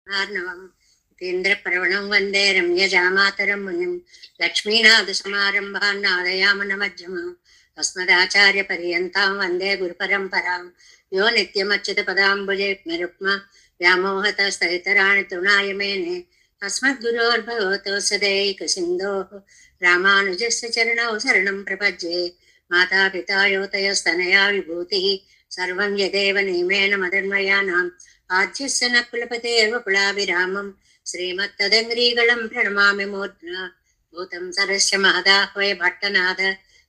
ఆర్ణవం కేంద్రప్రవణం వందే రమ్యజామాతరం మునిం లక్ష్మీనాథసమారంభాన్ నాదయామనమధ్యమం అస్మదాచార్య పర్యంతాం వందే గురుపరంపరాం యో నిత్యమచ్యుత పదాంబుజేర్మ వ్యామోహత స్థితరాణి తృణాయ మేనే అస్మద్గురోర్భగవతోస్య దైక సింధోః రామానుజస్య చరణౌ శరణం ప్రపద్యే మాతాపితా యోతయస్తనయా విభూతిః సర్వం యదేవ నియమేన మదన్మయానాం ఆద్యస్య న కులపతేవ కులాభిరామం శ్రీమత్తదంగ్రీగళం ప్రణమామి మూర్ధ్నా భూతం సరస్య మహదాహ్వయ భట్టనాథ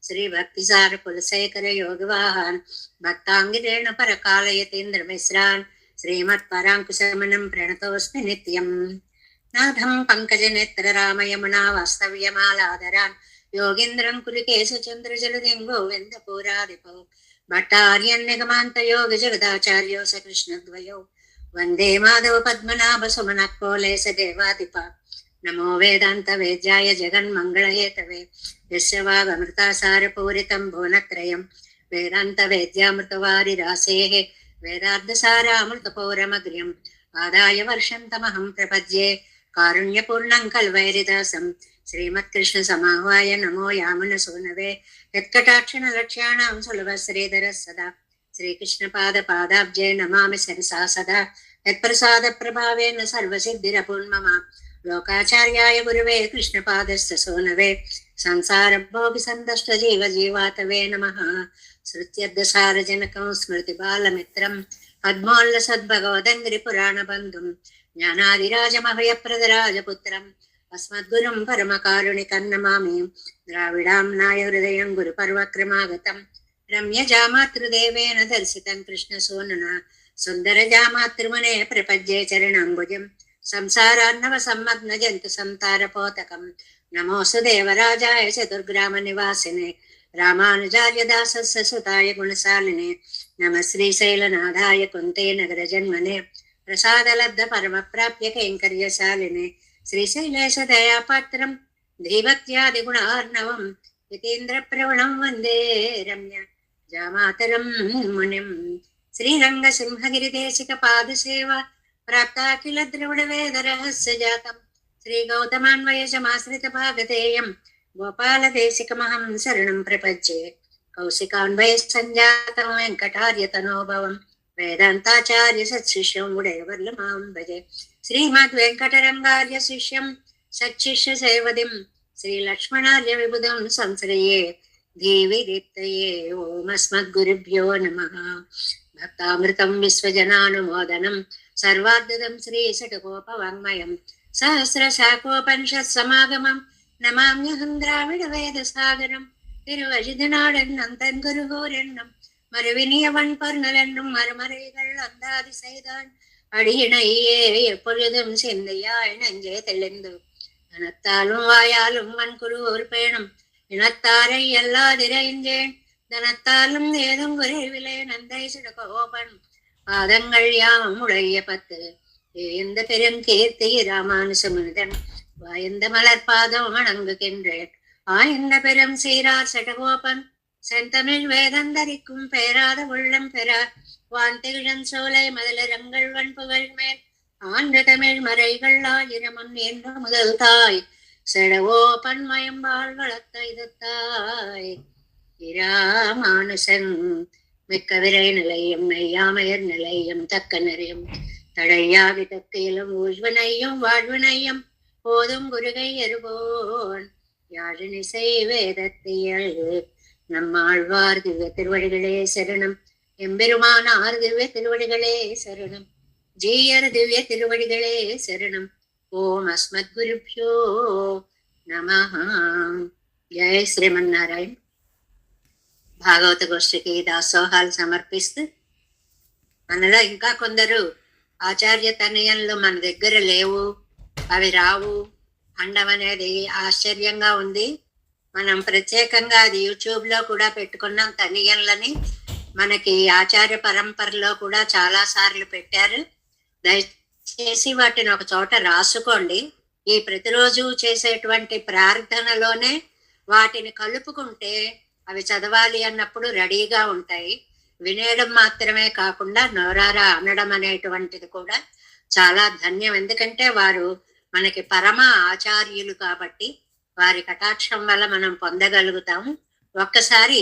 శ్రీ భక్తిసార కులశేఖర యోగవాహాన్ భక్తాంగిరేణ పరకాలయతీంద్రమిశ్రాన్ శ్రీమత్పరాంకుశమనం ప్రణతోస్మి నిత్యం నాథం పంకజనేత్ర రామయమునా వాస్తవ్యమాలాదరాన్ యోగీంద్రం కులికేశచంద్రజలదిం గోవిందపూరాదిపౌ భట్టార్యన్నిగమాంత యోగ జగదాచార్యో స కృష్ణద్వయౌ వందే మాధవ పద్మనాభ సుమనకోలేశ దేవాదిప నమో వేదాంత వేద్యాయ జగన్మంగళయేతవే యస్య వాగమృతాసారపూరితం భువనత్రయం వేదాంత వేద్యామృతవారి రాసేః వేదార్థసారామృతపౌరమగ్ర్యం ఆదాయ వర్షంతమహం ప్రపద్యే కారుణ్యపూర్ణం కల్వైరిదాసం శ్రీమత్కృష్ణ సమాహ్వాయ నమో యామున సూనవే యత్కటాక్షణ లక్ష్యాణం సులభ శ్రీధర సదా శ్రీకృష్ణ పాద పాదాబ్జే నమామి శిరసా సదా యత్ప్రసాద ప్రభావేన సర్వసిద్ధిరపున్మమ లోకాచార్యాయ గురువే కృష్ణ పాదస్య సూనవే సంసార భోగి సందష్ట జీవ జీవాతవే నమః శృత్యర్థసారజనకం స్మృతి బాలమిత్రం పద్మోల్ల సద్భగవదంగ్రి పురాణ బంధుం జ్ఞానాదిరాజమభయప్రదరాజపుత్రం అస్మద్గురుం పరమకారుణికన్నమామి ద్రావిడాంనాయ హృదయం గురుపర్వక్రమాగతం రమ్యజామాతృదేవేన దర్శితం కృష్ణసూనునా సుందరజామాతృమునే ప్రపద్యే చరణాంబుజం సంసారార్ణవ సమ్మగ్న జంతు సంతారపోతకం నమోసు దేవరాజాయ చతుర్గ్రామ నివాసినే రామానుజార్య దాసస్య సుతాయ గుణశాలినే నమ శ్రీశైలనాథాయ కుంతే నగర జన్మనే ప్రసాదలబ్ధ పరమ ప్రాప్య కైంకర్యశాలినే శ్రీశైలేశ దయాపాత్రం ధీభక్త్యాది గుణార్ణవం యతీంద్ర ప్రవణం వందే రమ్య జామాతరం మునిం శ్రీరంగ సింహగిరిదేశిక పాదసేవ ప్రాప్తాఖిల ద్రవిడ వేద రహస్య జాతం శ్రీ గౌతమాన్వయజమాశ్రిత భాగతేయం గోపాల దేశికమహం శరణం ప్రపంచే కౌశికాన్వయ సంజాతం వెంకటార్య తనోభవం వేదాంతాచార్య సత్శిష్యం ఉడయవర్లమాం భజే శ్రీమద్ వెంకటరంగార్య శిష్యం సచ్చిష్య సేవదిం శ్రీ లక్ష్మణార్య విబుధం సంశ్రయే దేవి దీప్తయే ఓం అస్మద్గురుభ్యో నమః భక్తామృతం విశ్వజనానుమోదనం సర్వార్ధదం శ్రీ శటకోపవాङ्మయం సహస్రశాఖోపనిషత్ సమాగమం నమామ్యహం ద్రావిడ వేద సాగరం తిరువజిదనాడెన్నం గురుహోరెన్నం மறுவினியவன் பர்ணலென்னும் மறுமறைகள் அந்தாதி செய்தான் அடியினையே எப்பொழுதும் சிந்தையாய் நெஞ்சே தெளிந்து தனத்தாலும் வாயாலும் வன்குரு ஒரு பேணும் இனத்தாரை எல்லாதிரைஞ்சேன் தனத்தாலும் ஏதும் குறைவிலே நந்தை சிடகோபன் பாதங்கள் யாம் உடைய பத்து ஏந்த பெருங்கீர்த்தி ராமானுசமுனிதன் வாய்ந்த மலர் பாதம் வணங்குகின்றேன் ஆய்ந்த பெரும் சீரார் சடகோபன் செந்தமிழ் வேதந்தரிக்கும் பெயராத உள்ளம் பெற வான்திகழன் சோலை மதலரங்கள் வன்புகள் மேல் ஆண்ட தமிழ் மறைகள் ஆயிரமன் என்ற முதல் தாய் செடவோ பன்மயம் வாழ்வளத்த இதத்தாய் இராமானுசன் மிக்க விரை நிலையம் மெய்யாமையர் நிலையம் தக்க நிறையும் தடையாவி தக்கையிலும் ஊழ்வனையும் வாழ்வனையும் போதும் குருகை எருபோன் யாழினிசை வேதத்தியல் நம்மாழ்வார் திவ்ய திருவடிகளே சரணம் எம்பெருமானார் திவ்ய திருவடிகளே சரணம் ஜீயர் திவ்ய திருவடிகளே சரணம் ஓம் அஸ்மத்குருப்யோ நமః జయ శ్రీమన్నారాయణ భాగవత గోష్ఠికి దాసోహాలు సమర్పిస్తూ మనలో ఇంకా కొందరు ఆచార్య తనయంలో మన దగ్గర లేవు, అవి రావు అండం అనేది ఆశ్చర్యంగా ఉంది. మనం ప్రత్యేకంగా అది యూట్యూబ్ లో కూడా పెట్టుకున్నాం. తనియన్లని మనకి ఆచార్య పరంపరలో కూడా చాలా సార్లు పెట్టారు. దయచేసి వాటిని ఒక చోట రాసుకోండి. ఈ ప్రతిరోజు చేసేటువంటి ప్రార్థనలోనే వాటిని కలుపుకుంటే అవి చదవాలి అన్నప్పుడు రెడీగా ఉంటాయి. వినేయడం మాత్రమే కాకుండా నోరారా అనడం అనేటువంటిది కూడా చాలా ధన్యం. ఎందుకంటే వారు మనకి పరమ ఆచార్యులు కాబట్టి వారి కటాక్షం వల్ల మనం పొందగలుగుతాం. ఒక్కసారి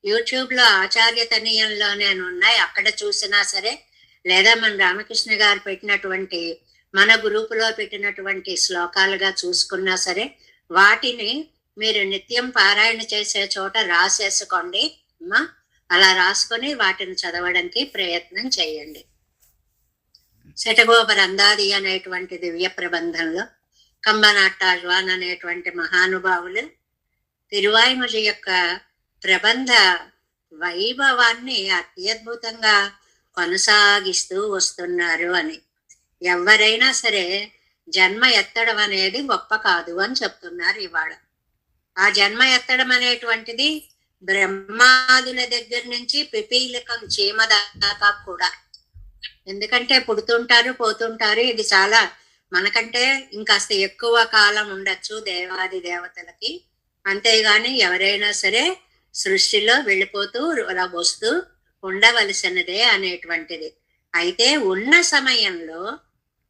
యూట్యూబ్ లో ఆచార్య తనయంలో నేను ఉన్నాయి, అక్కడ చూసినా సరే, లేదా మన రామకృష్ణ గారు పెట్టినటువంటి మన గ్రూపులో పెట్టినటువంటి శ్లోకాలుగా చూసుకున్నా సరే, వాటిని మీరు నిత్యం పారాయణ చేసే చోట రాసేసుకోండి అమ్మా. అలా రాసుకొని వాటిని చదవడానికి ప్రయత్నం చేయండి. శఠగోపరందాది అనేటువంటి దివ్య ప్రబంధంలో కంబనాట్టాళ్వాన్ అనేటువంటి మహానుభావులు తిరువాయిమొഴി యొక్క ప్రబంధ వైభవాన్ని అత్యద్భుతంగా కొనసాగిస్తూ వస్తున్నారు అని. ఎవరైనా సరే జన్మ ఎత్తడం అనేది గొప్ప కాదు అని చెప్తున్నారు ఇవాళ. ఆ జన్మ ఎత్తడం అనేటువంటిది బ్రహ్మాదుల దగ్గర నుంచి పిపీలకం చీమ దాకా కూడా. ఎందుకంటే పుడుతుంటారు పోతుంటారు. ఇది చాలా మనకంటే ఇంకాస్త ఎక్కువ కాలం ఉండొచ్చు దేవాది దేవతలకి. అంతేగాని ఎవరైనా సరే సృష్టిలో వెళ్ళిపోతూ వస్తూ ఉండవలసినదే అనేటువంటిది. అయితే ఉన్న సమయంలో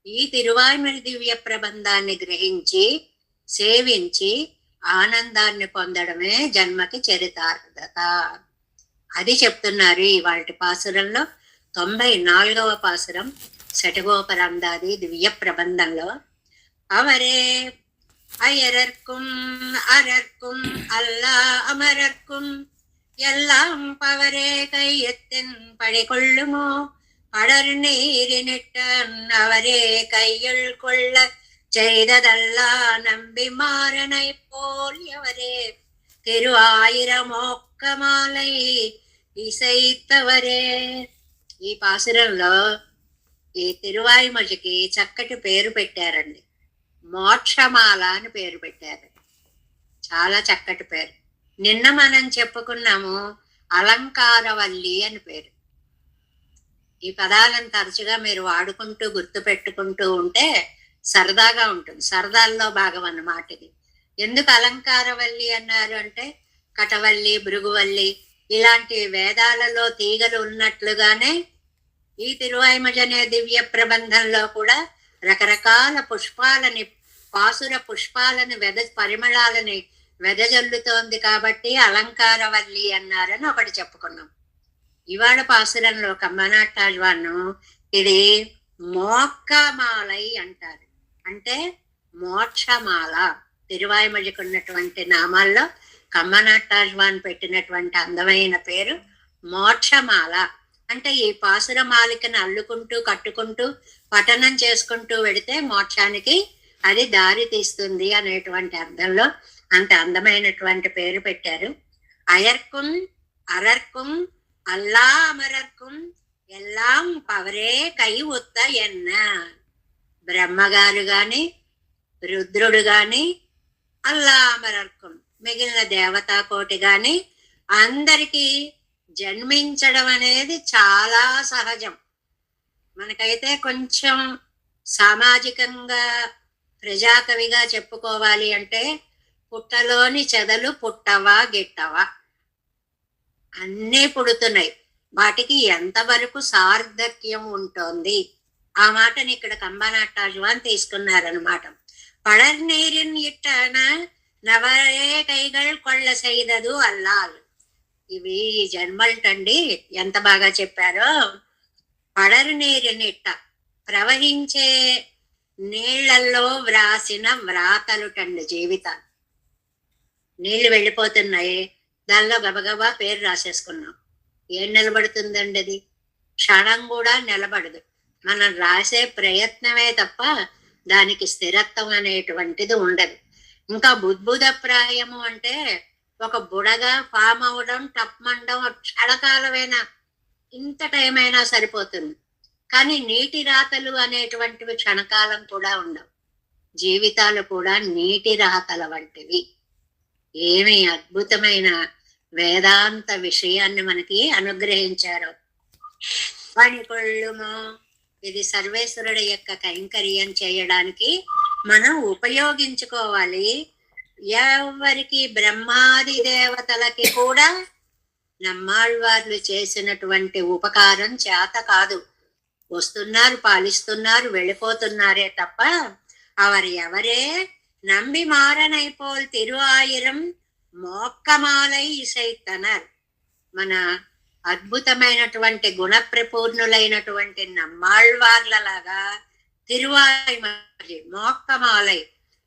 ఈ తిరువాయిమొഴി దివ్య ప్రబంధాన్ని గ్రహించి సేవించి ఆనందాన్ని పొందడమే జన్మకి చరితార్థత. అది చెప్తున్నారు ఇవాళ పాసురంలో. 94వ పాసురం శఠగోపరందాది దివ్య ప్రబంధంలో. అవరే அயரர்க்கும் அரர்க்கும் அல்லா அமரர்க்கும் எல்லாம் பவரே கையத்தின் பழி கொள்ளுமோ படர் நீரினிட்டன் அவரே கையுள் கொள்ள செய்ததல்லா நம்பி மாறனை போல் எவரே திரு ஆயிரமோக்கமாலை ఇసైతవరే. ఈ పాసురంలో ఈ తిరువాయిమొഴിకి చక్కటి పేరు పెట్టారండి. మోక్షమాల అని పేరు పెట్టారు. చాలా చక్కటి పేరు. నిన్న మనం చెప్పుకున్నాము అలంకారవల్లి అని పేరు. ఈ పదాలను తరచుగా మీరు వాడుకుంటూ గుర్తు పెట్టుకుంటూ ఉంటే సరదాగా ఉంటుంది. సరదాల్లో భాగం అన్నమాట ఇది. ఎందుకు అలంకారవల్లి అన్నారు అంటే, కటవల్లి, భృగువల్లి ఇలాంటి వేదాలలో తీగలు ఉన్నట్లుగానే ఈ తిరువాయిమొഴి అనే దివ్య ప్రబంధంలో కూడా రకరకాల పుష్పాలని, పాసుర పుష్పాలను పరిమళాలని వెదజల్లుతోంది కాబట్టి అలంకారవల్లి అన్నారని ఒకటి చెప్పుకున్నాం. ఇవాళ పాసురంలో కంబనాట్టాళ్వాను ఇది మోక్కమాలై అంటారు. అంటే మోక్షమాల. తిరువాయిమొഴിకి ఉన్నటువంటి నామాల్లో కంబనాట్టాళ్వాన్ పెట్టినటువంటి అందమైన పేరు మోక్షమాల. అంటే ఈ పాసురమాలికను అల్లుకుంటూ కట్టుకుంటూ పఠనం చేసుకుంటూ వెడితే మోక్షానికి అది దారి తీస్తుంది అనేటువంటి అర్థంలో అంత అందమైనటువంటి పేరు పెట్టారు. అయర్కుం అరర్కుం అల్లా అమరర్కుం ఎల్లాం పవరే కై ఉత్త ఎన్న. బ్రహ్మగారు గాని రుద్రుడు గాని అల్లా అమరర్కుం మిగిలిన దేవతా కోటి గాని అందరికీ జన్మించడం అనేది చాలా సహజం. మనకైతే కొంచెం సామాజికంగా ప్రజాకవిగా చెప్పుకోవాలి అంటే పుట్టలోని చెదలు పుట్టవా గిట్టవా అన్నీ పుడుతున్నాయి. వాటికి ఎంతవరకు సార్థక్యం ఉంటుంది ఆ మాటని ఇక్కడ కంబనాట్టాళ్వాన్ తీసుకున్నారనమాట. పడర్ నీరిన్ ఇట్టన నవరే కైగల్ కొళ్ళ సైదదు అల్లాల్. ఇవి జన్మలటండి, ఎంత బాగా చెప్పారో. పడరు నీరునిట్ట, ప్రవహించే నీళ్లలో వ్రాసిన వ్రాతలుటండి జీవితాలు. నీళ్లు వెళ్ళిపోతున్నాయి, దానిలో గబగబా పేరు రాసేసుకున్నాం. ఏం నిలబడుతుందండి? అది క్షణం కూడా నిలబడదు. మనం రాసే ప్రయత్నమే తప్ప దానికి స్థిరత్వం అనేటువంటిది ఉండదు. ఇంకా బుద్భుతప్రాయము అంటే ఒక బుడగా ఫామ్ అవడం, టప్మండం క్షణకాలమైనా, ఇంత టైం అయినా సరిపోతుంది. కానీ నీటి రాతలు అనేటువంటివి క్షణకాలం కూడా ఉండవు. జీవితాలు కూడా నీటి రాతల వంటివి. ఏమి అద్భుతమైన వేదాంత విషయాన్ని మనకి అనుగ్రహించారు. పనికొళ్ళుమో, ఇది సర్వేశ్వరుడి యొక్క కైంకర్యం చేయడానికి మనం ఉపయోగించుకోవాలి. ఎవరికి బ్రహ్మాది దేవతలకి కూడా నమ్మాళ్వార్లు చేసినటువంటి ఉపకారం చేత కాదు. వస్తున్నారు, పాలిస్తున్నారు, వెళ్ళిపోతున్నారే తప్ప அவர் ఎవరే நம்பி மாறனை போல் తిరుఆయిరం మోక్కమాలై ఇసైతనర్. మన అద్భుతమైనటువంటి గుణప్రపూర్ణులైనటువంటి నమ్మాళ్వార్లలాగా తిరువాయిమలి మోక్కమాలై,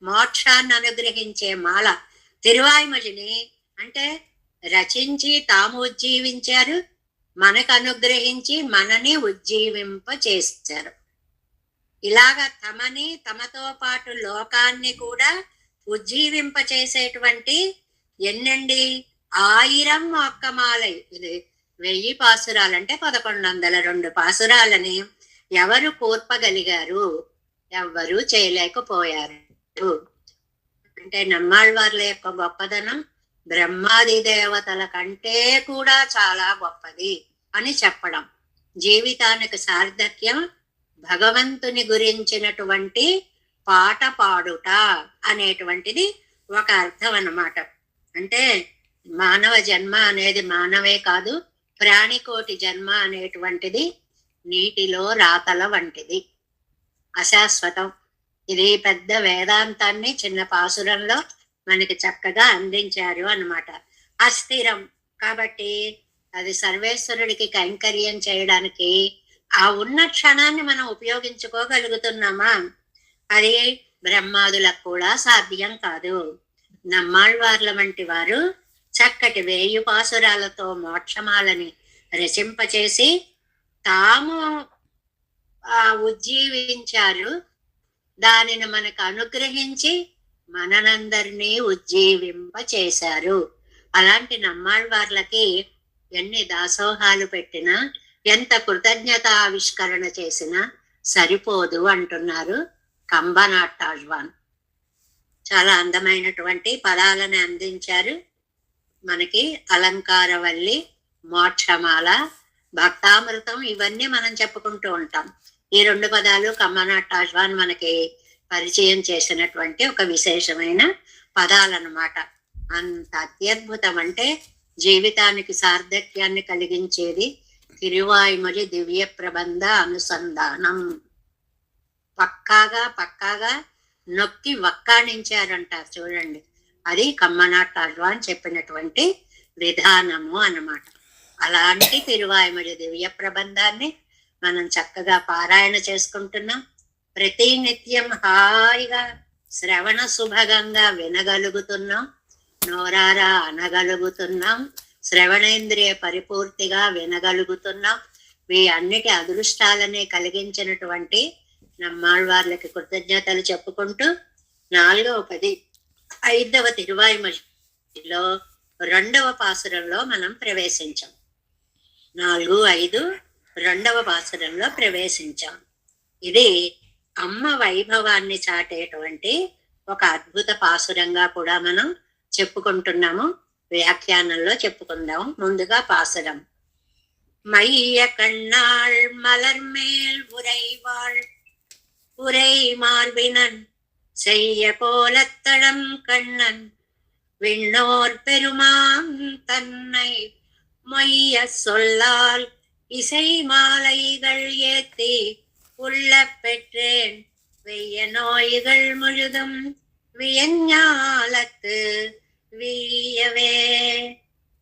మోక్షాన్ని అనుగ్రహించే మాల తిరువాయిమలిని అంటే రచించి తాము ఉజ్జీవించారు, మనకు అనుగ్రహించి మనని ఉజ్జీవింప చేశారు. ఇలాగ తమని తమతో పాటు లోకాన్ని కూడా ఉజ్జీవింప చేసేటువంటి ఎన్నండి 1000 మొక్కమాలై, ఇది 1000 పాసురాలు అంటే 1102 పాసురాలని ఎవరు కూర్పగలిగారు? ఎవ్వరూ చేయలేకపోయారు. అంటే నమ్మాళ్వార్ల యొక్క గొప్పదనం బ్రహ్మాది దేవతల కంటే కూడా చాలా గొప్పది అని చెప్పడం. జీవితానికి సార్థక్యం భగవంతుని గురించినటువంటి పాట పాడుట అనేటువంటిది ఒక అర్థం అన్నమాట. అంటే మానవ జన్మ అనేది మానవే కాదు, ప్రాణికోటి జన్మ అనేటువంటిది నీటిలో రాతల వంటిది, అశాశ్వతం. ఇది పెద్ద వేదాంతాన్ని చిన్న పాసురంలో మనకి చక్కగా అందించారు అన్నమాట. అస్థిరం కాబట్టి అది సర్వేశ్వరుడికి కైంకర్యం చేయడానికి ఆ ఉన్న క్షణాన్ని మనం ఉపయోగించుకోగలుగుతున్నామా? అది బ్రహ్మాదులకు కూడా సాధ్యం కాదు. నమ్మాళ్వార్ల వంటి వారు చక్కటి 1000 పాసురాలతో మోక్షమాలని రచింపచేసి తాము ఉజ్జీవించారు, దానిని మనకు అనుగ్రహించి మనందరినీ ఉజ్జీవింప చేశారు. అలాంటి నమ్మాళ్వార్లకి ఎన్ని దాసోహాలు పెట్టినా, ఎంత కృతజ్ఞత ఆవిష్కరణ చేసినా సరిపోదు అంటున్నారు కంబనాట్టాళ్వాన్. చాలా అందమైనటువంటి పదాలను అందించారు మనకి. అలంకారవల్లి, మోక్షమాల, భక్తామృతం ఇవన్నీ మనం చెప్పుకుంటూ ఉంటాం. ఈ 2 పదాలు కంబనాట్టాళ్వాన్ మనకి పరిచయం చేసినటువంటి ఒక విశేషమైన పదాలన్నమాట. అంత అత్యద్భుతం. అంటే జీవితానికి సార్థక్యాన్ని కలిగించేది తిరువాయిమలి దివ్య ప్రబంధ అనుసంధానం. పక్కాగా నొక్కి వక్కాణించారంటారు చూడండి, అది కంబనాట్టాళ్వాన్ చెప్పినటువంటి విధానము అన్నమాట. అలాంటి తిరువాయిమలి దివ్య ప్రబంధాన్ని మనం చక్కగా పారాయణ చేసుకుంటున్నాం. ప్రతి నిత్యం హాయిగా శ్రవణ సుభగంగా వినగలుగుతున్నాం, నోరారా అనగలుగుతున్నాం, శ్రవణేంద్రియ పరిపూర్తిగా వినగలుగుతున్నాం. మీ అన్నిటి అదృష్టాలని కలిగించినటువంటి నమ్మాళ్వార్లకి కృతజ్ఞతలు చెప్పుకుంటూ 4వ పది 5వ తిరువాయిమలిలో 2వ పాసురంలో మనం ప్రవేశించాం. 4, 5 2వ పాసురంలో ప్రవేశించాం. ఇది అమ్మ వైభవాన్ని చాటేటువంటి ఒక అద్భుత పాసురంగా కూడా మనం చెప్పుకుంటున్నాము. వ్యాఖ్యానంలో చెప్పుకుందాం. ముందుగా పాసురం. மைய கண்ணாள் மலர்மேல் உரைவாள் உரை மார்பினன் செய்ய கோலத்தடம் கண்ணன் விண்ணோர் பெருமான் தன்னை மொய்ய சொல்லால் இசை மாலைகள் ஏத்தி உள்ள பெற்றேன் வெய்ய நோய்கள் முழுதும் వియజ్ఞాలత్ వీయవే.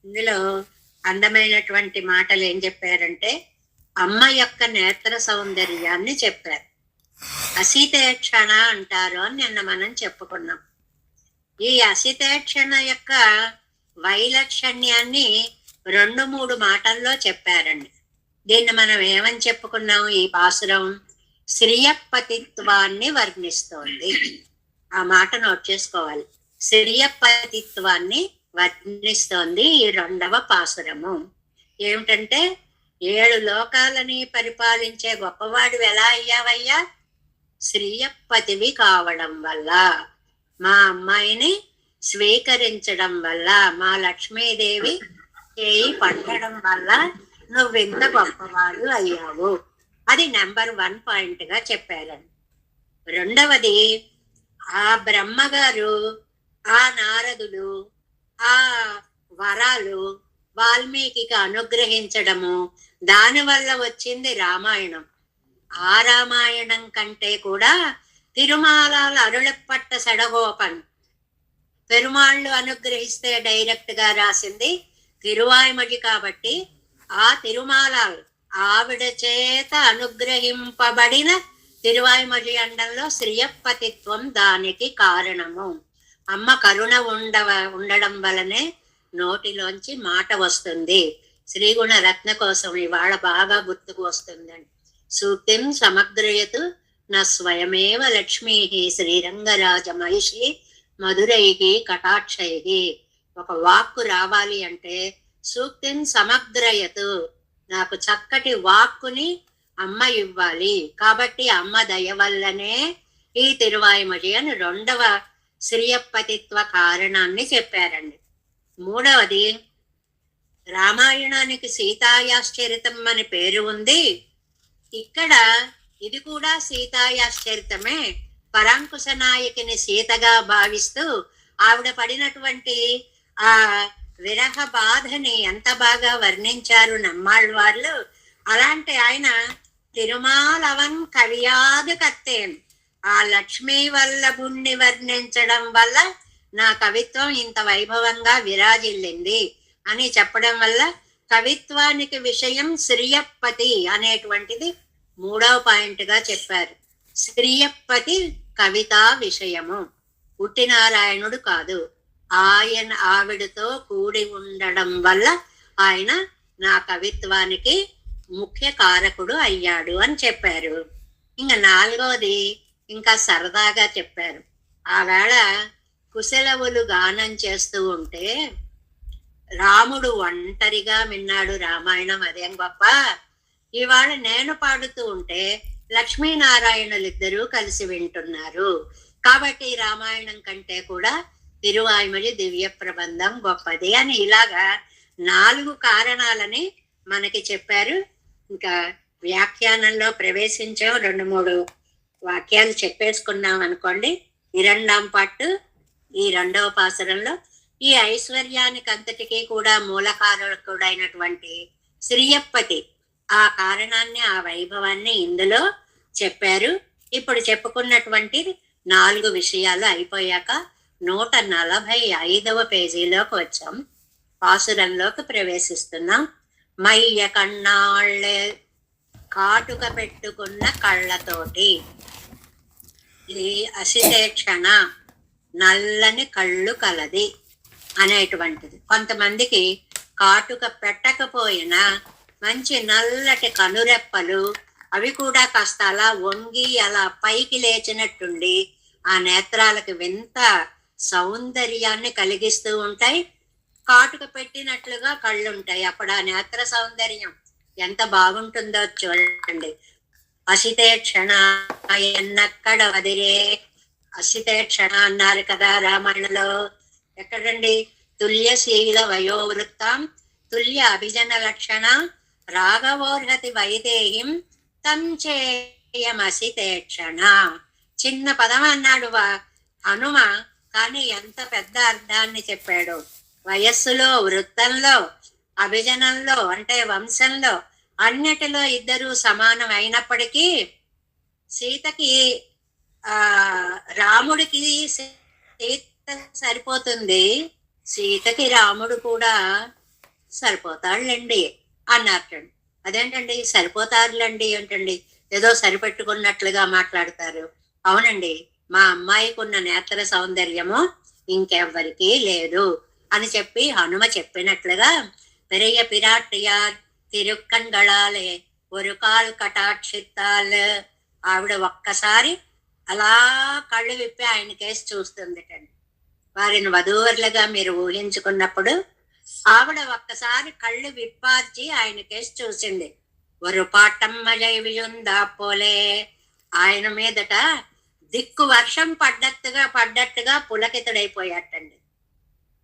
ఇందులో అందమైనటువంటి మాటలు ఏం చెప్పారంటే అమ్మ యొక్క నేత్ర సౌందర్యాన్ని చెప్పారు. అసితేక్షణ అంటారు అని నిన్న మనం చెప్పుకున్నాం. ఈ అసితేక్షణ యొక్క వైలక్షణ్యాన్ని 2-3 మాటల్లో చెప్పారండి. దీన్ని మనం ఏమని చెప్పుకున్నాం? ఈ పాసురం శ్రియపతిత్వాన్ని వర్ణిస్తోంది. ఆ మాట నోట్ చేసుకోవాలి. శ్రియపతిత్వాన్ని వర్ణిస్తోంది ఈ 2వ పాసురము. ఏమిటంటే 7 లోకాలని పరిపాలించే గొప్పవాడు ఎలా అయ్యావయ్యా? శ్రియపతివి కావడం వల్ల, మా అమ్మాయిని స్వీకరించడం వల్ల, మా లక్ష్మీదేవి చేయి పట్టడం వల్ల నువ్వెంత గొప్పవాడు అయ్యావు. అది నెంబర్ 1 పాయింట్ గా చెప్పారండి. 2వది ఆ బ్రహ్మగారు, ఆ నారదులు, ఆ వరాలు వాల్మీకి అనుగ్రహించడము, దానివల్ల వచ్చింది రామాయణం. ఆ రామాయణం కంటే కూడా తిరుమాలాల అరుళప్పట్ట సడగోపన్ పెరుమాళ్ళు అనుగ్రహిస్తే డైరెక్ట్ గా రాసింది తిరువాయిమొഴി కాబట్టి ఆ తిరుమాలాల్ ఆవిడ చేత అనుగ్రహింపబడిన తిరువాయిమొഴి అండంలో శ్రీయపతిత్వం దానికి కారణము. అమ్మ కరుణ ఉండడం వలనే నోటిలోంచి మాట వస్తుంది. శ్రీగుణ రత్న కోసం ఇవాళ బాగా గుర్తుకు వస్తుందండి. సూక్తిం సమగ్రయతు నా స్వయమేవ లక్ష్మీ శ్రీరంగరాజ మహిషి మధురైకి కటాక్షైకి. ఒక వాక్కు రావాలి అంటే సూక్తిం సమగ్రయతు, నాకు చక్కటి వాక్కుని అమ్మ ఇవ్వాలి. కాబట్టి అమ్మ దయ వల్లనే ఈ తిరువాయిమొഴి అని రెండవ శ్రీయపతిత్వ కారణాన్ని చెప్పారండి. మూడవది, రామాయణానికి సీతాయాశ్చరితం అని పేరు ఉంది. ఇక్కడ ఇది కూడా సీతాయాశ్చరితమే. పరాంకుశ నాయకిని సీతగా భావిస్తూ ఆవిడ పడినటువంటి ఆ విరహ బాధని ఎంత బాగా వర్ణించారు నమ్మాళ్ళ వాళ్ళు. అలాంటి ఆయన తిరుమాలవన్ కవియాదు కత్తేన్, ఆ లక్ష్మీ వల్లభుణ్ణి వర్ణించడం వల్ల నా కవిత్వం ఇంత వైభవంగా విరాజిల్లింది అని చెప్పడం వల్ల కవిత్వానికి విషయం శ్రీయపతి అనేటువంటిది మూడవ పాయింట్ గా చెప్పారు. శ్రీయపతి కవితా విషయము, పుట్టినారాయణుడు కాదు, ఆయన ఆవిడతో కూడి ఉండడం వల్ల ఆయన నా కవిత్వానికి ముఖ్య కారకుడు అయ్యాడు అని చెప్పారు. ఇంకా నాలుగవది ఇంకా సరదాగా చెప్పారు. ఆవేళ కుశలవులు గానం చేస్తూ ఉంటే రాముడు ఒంటరిగా విన్నాడు రామాయణం, అదేం గొప్ప. ఇవాళ నేను పాడుతూ ఉంటే లక్ష్మీనారాయణులు ఇద్దరూ కలిసి వింటున్నారు. కాబట్టి రామాయణం కంటే కూడా తిరువాయిమొഴి దివ్య ప్రబంధం గొప్పది అని ఇలాగా 4 కారణాలని మనకి చెప్పారు. ఇంకా వ్యాఖ్యానంలో ప్రవేశించాం, 2-3 వాక్యాలు చెప్పేసుకున్నాం అనుకోండి. ఈ 2వ పాటు ఈ 2వ పాసురంలో ఈ ఐశ్వర్యానికి అంతటికీ కూడా మూలకారకుడైనటువంటి శ్రీయపతి ఆ కారణాన్ని, ఆ వైభవాన్ని ఇందులో చెప్పారు. ఇప్పుడు చెప్పుకున్నటువంటి 4 విషయాలు అయిపోయాక 145వ పేజీలోకి వచ్చాం. పాసురంలోకి ప్రవేశిస్తున్నాం. మయ్య కన్నాళ్ళే కాటుక పెట్టుకున్న కళ్ళతోటి, ఇది అసితేక్షణ, నల్లని కళ్ళు కలది అనేటువంటిది. కొంతమందికి కాటుక పెట్టకపోయినా మంచి నల్లటి కనురెప్పలు, అవి కూడా కాస్త అలా వంగి అలా పైకి లేచినట్టుండి ఆ నేత్రాలకు వింత సౌందర్యాన్ని కలిగిస్తూ ఉంటాయి. కాటుక పెట్టినట్లుగా కళ్ళు ఉంటాయి. అప్పుడు ఆ నేత్ర సౌందర్యం ఎంత బాగుంటుందో చూడండి. అసితేక్షణ ఎన్నక్కడ వదిలే, అసితేక్షణ అన్నారు కదా రామాయణంలో. ఎక్కడండి? తుల్యశీల వయోవృత్తాం తుల్య అభిజన లక్షణ రాఘవోర్హతి వైదేహిం తంచేయమసితేక్షణ. చిన్న పదం అన్నాడు హనుమ, కానీ ఎంత పెద్ద అర్థాన్ని చెప్పాడు. వయస్సులో, వృత్తంలో, అభిజనంలో అంటే వంశంలో అన్నిటిలో ఇద్దరు సమానం అయినప్పటికీ సీతకి రాముడికి సీత సరిపోతుంది, సీతకి రాముడు కూడా సరిపోతాడులేండి అన్నారటండి. అదేంటండి సరిపోతారులేండి ఏంటండి, ఏదో సరిపెట్టుకున్నట్లుగా మాట్లాడతారు. అవునండి, మా అమ్మాయికి ఉన్న నేత్ర సౌందర్యము ఇంకెవ్వరికీ లేదు అని చెప్పి హనుమ చెప్పినట్లుగా పెరియ పిరాట్టియార్ తిరుక్కన్గళాలే ఒక కాల్ కటాక్షిత్తాల్, ఆవిడ ఒక్కసారి అలా కళ్ళు విప్పి ఆయన కేసు చూస్తుందిటండి. వారిని వధూవరులుగా మీరు ఊహించుకున్నప్పుడు ఆవిడ ఒక్కసారి కళ్ళు విప్పార్చి ఆయన కేసు చూసింది. ఒక పాటమ్మ జైవియుందా పోలే, ఆయన మీదట దిక్కు వర్షం పడ్డట్టుగా పులకితుడైపోయాటండి.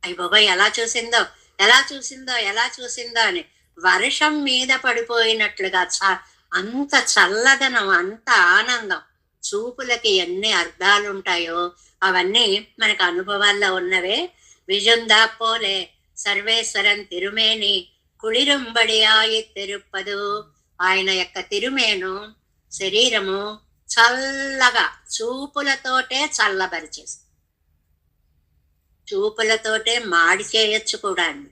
అయ్య బాబాయ్ ఎలా చూసిందో అని వర్షం మీద పడిపోయినట్లుగా అంత చల్లదనం, అంత ఆనందం. చూపులకి ఎన్ని అర్థాలు ఉంటాయో అవన్నీ మనకు అనుభవాల్లో ఉన్నవే. విజుందా పోలే సర్వేశ్వరం తిరుమేని కుళిరుంబడి ఆయి తిరుపదు, ఆయన యొక్క తిరుమేను శరీరము చల్లగా చూపులతోటే చల్లబరిచేసి, చూపులతోటే మాడి చేయొచ్చు కూడా అండి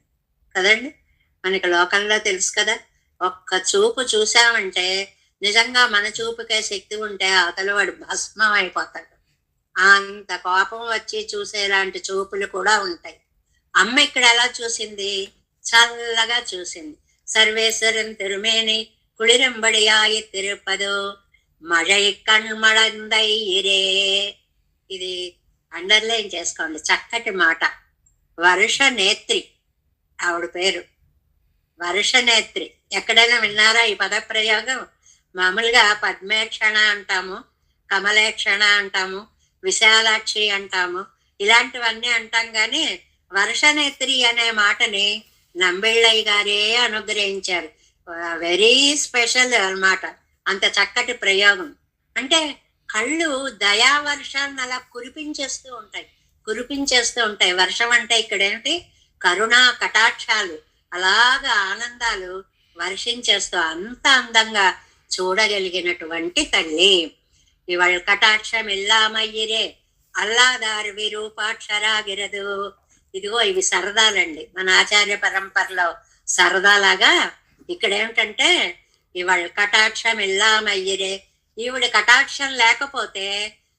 కదండి. మనకి లోకంలో తెలుసు కదా, ఒక్క చూపు చూసామంటే నిజంగా మన చూపుకే శక్తి ఉంటే అవతల వాడు భస్మం అయిపోతాడు. అంత కోపం వచ్చి చూసేలాంటి చూపులు కూడా ఉంటాయి. అమ్మ ఇక్కడ ఎలా చూసింది? చల్లగా చూసింది. సర్వేశ్వరం తిరుమేని కుళిరంబడియాయి తిరుపదో మழை కణ్మళందై ఇరే. ఇది అండర్లైన్ చేసుకోండి, చక్కటి మాట. వర్ష నేత్రి ఆవిడ పేరు, వర్ష నేత్రి. ఎక్కడైనా విన్నారా ఈ పద ప్రయోగం? మామూలుగా పద్మేక్షణ అంటాము, కమలేక్షణ అంటాము, విశాలాక్షి అంటాము, ఇలాంటివన్నీ అంటాం. కానీ వర్షనేత్రి అనే మాటని నంబిళ్ళయ్య గారే అనుగ్రహించారు. వెరీ స్పెషల్ అన్నమాట. అంత చక్కటి ప్రయోగం. అంటే కళ్ళు దయావర్షాన్ని అలా కురిపించేస్తూ ఉంటాయి. వర్షం అంటే ఇక్కడ ఏంటి? కరుణా కటాక్షాలు, అలాగా ఆనందాలు వర్షించేస్తూ అంత అందంగా చూడగలిగినటువంటి తల్లి. ఇవాళ కటాక్షం ఇల్లామయ్యిరే అల్లాదారు విరూపాక్షరాగిరదు. ఇదిగో ఇవి సరదాలండి, మన ఆచార్య పరంపరలో సరదాలాగా. ఇక్కడ ఏమిటంటే ఇవాళ కటాక్షం ఇల్లామయ్యిరే, ఈవిడ కటాక్షం లేకపోతే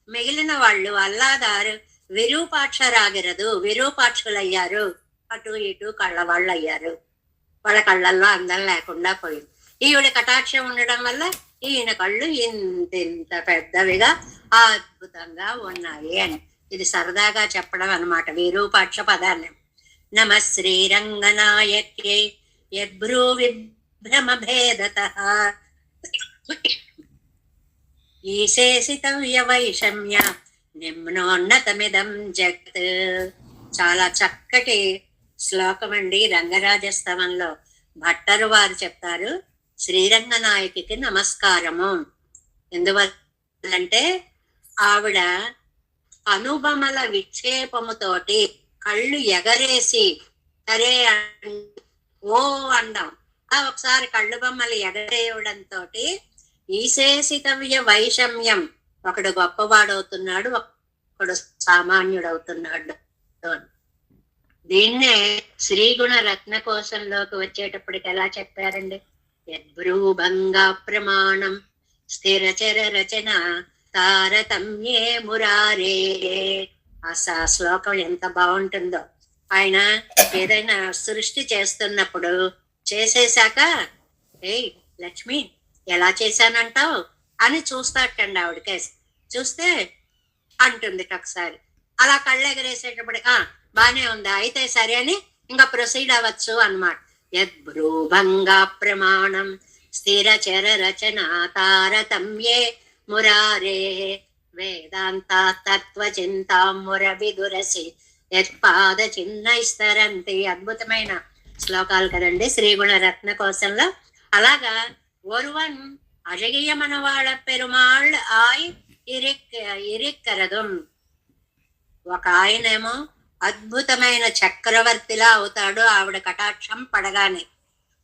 మిగిలిన వాళ్ళు అల్లాదారు విరూపాక్షరాగిరదు, విరూపాక్షులయ్యారు, అటు ఇటు కళ్ళవాళ్ళు అయ్యారు. వాళ్ళ కళ్ళల్లో అందం లేకుండా పోయింది. ఈవిడ కటాక్షం ఉండడం వల్ల ఈయన కళ్ళు ఇంత పెద్దవిగా అద్భుతంగా ఉన్నాయి అని ఇది సరదాగా చెప్పడం అన్నమాట, విరూపాక్ష పదాన్ని. నమ శ్రీరంగనాయక్యై యద్భ్రూ విభ్రమ భేదతః ఈశేషితవ్య వైషమ్య నిమ్నోన్నతమిదం జగత్. చాలా చక్కటి శ్లోకం అండి. రంగరాజస్తవంలో భట్టరు వారు చెప్తారు, శ్రీరంగనాయకికి నమస్కారము. ఎందువల్లంటే ఆవిడ అనుభమల విక్షేపముతోటి కళ్ళు ఎగరేసి సరే ఓ అండం, ఒకసారి కళ్ళు బొమ్మలు ఎగరేయడంతో ఈశేషితవ్య వైషమ్యం, ఒకడు గొప్పవాడవుతున్నాడు, ఒకడు సామాన్యుడవుతున్నాడు. దీన్నే శ్రీగుణ రత్న కోశంలోకి వచ్చేటప్పటికి ఎలా చెప్పారండి? యద్భ్రూభంగా ప్రమాణం స్థిరచర రచన తారతమ్యే మురారే. ఆ శ్లోకం ఎంత బాగుంటుందో. ఆయన ఏదైనా సృష్టి చేస్తున్నప్పుడు చేసేశాక, ఏయ్ లక్ష్మి ఎలా చేశానంటావు అని చూస్తాటండి ఆవిడకేసి. చూస్తే అంటుంది ఒకసారి, అలా కళ్ళు ఎగరేసేటప్పుడు బానే ఉందా అయితే సరే అని ఇంకా ప్రొసీడ్ అవ్వచ్చు అన్నమాట. యద్భ్రూభంగా ప్రమాణం స్థిరచర రచన తారతమ్యే మురారే వేదాంత తత్వ చింతాముర విదురసి యత్పాద చిన్నైస్తరంతి. అద్భుతమైన శ్లోకాలు కదండి శ్రీగుణ రత్న కోశంలో. అలాగా ఒరువన్ అజగియమనవాళ పెరుమాళ్ ఆయ్ ఇరిక్కరదుం. ఒక ఆయనేమో అద్భుతమైన చక్రవర్తిలా అవుతాడు ఆవిడ కటాక్షం పడగానే.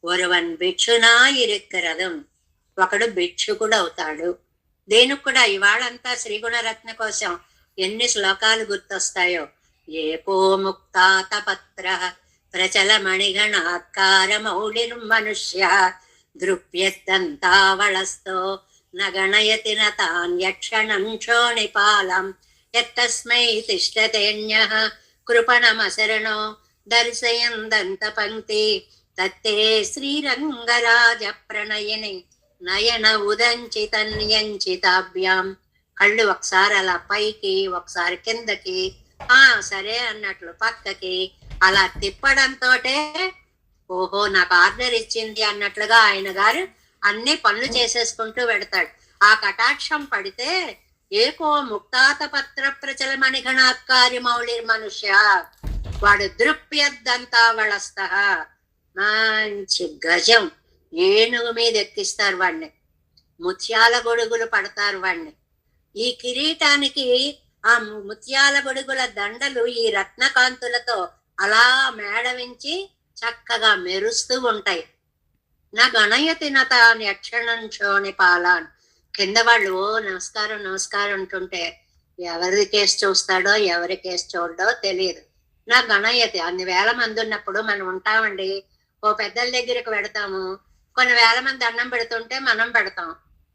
ఒరువన్ భిక్షునా ఇరిక్కరదుం, ఒకడు భిక్షుకుడు అవుతాడు. దేనికి కూడా ఇవాళంతా శ్రీగుణరత్న కోసం ఎన్ని శ్లోకాలు గుర్తొస్తాయో. ఏకో ముక్తాతపత్ర ప్రచల మణిగణాత్కార మౌళిర్మనుష్య దృప్యత్తంతావళస్తో నగణయతి నాన్యక్షణం క్షోణిపాలం యత్తస్మై తిష్టతేన్యః కృపణమశరణో దర్శయందంత పంక్తి తత్తే శ్రీరంగరాజ ప్రణయిని నయన ఉదంచితన్యంచితాభ్యాం. కళ్ళు ఒకసారి అలా పైకి ఒకసారి కిందకి సరే అన్నట్లు పక్కకి అలా తిప్పడంతో ఓహో నాకు ఆర్డర్ ఇచ్చింది అన్నట్లుగా ఆయన గారు అన్ని పనులు చేసేసుకుంటూ పెడతాడు. ఆ కటాక్షం పడితే ఏకో ముక్తాత పత్ర ప్రచల మణిగణాత్కారి మౌళిర్ మనుష్య, వాడు దృప్యద్దంతావళస్థ, మంచి గజం ఏనుగు మీద ఎక్కిస్తారు వాడిని, ముత్యాల గొడుగులు పడతారు వాడిని. ఈ కిరీటానికి ఆ ముత్యాల గొడుగుల దండలు ఈ రత్నకాంతులతో అలా మేడవించి చక్కగా మెరుస్తూ ఉంటాయి. నా గణయతి నతాని అక్షణం క్షోణి పాలాన్, కింద వాళ్ళు ఓ నమస్కారం నమస్కారం అంటుంటే ఎవరి కేసు చూస్తాడో ఎవరి కేసు చూడడో తెలియదు. నా గణయతి అన్ని వేల మంది ఉన్నప్పుడు మనం ఉంటామండి, ఓ పెద్దల దగ్గరికి పెడతాము, కొన్ని వేల మంది దండం పెడుతుంటే మనం పెడతాం,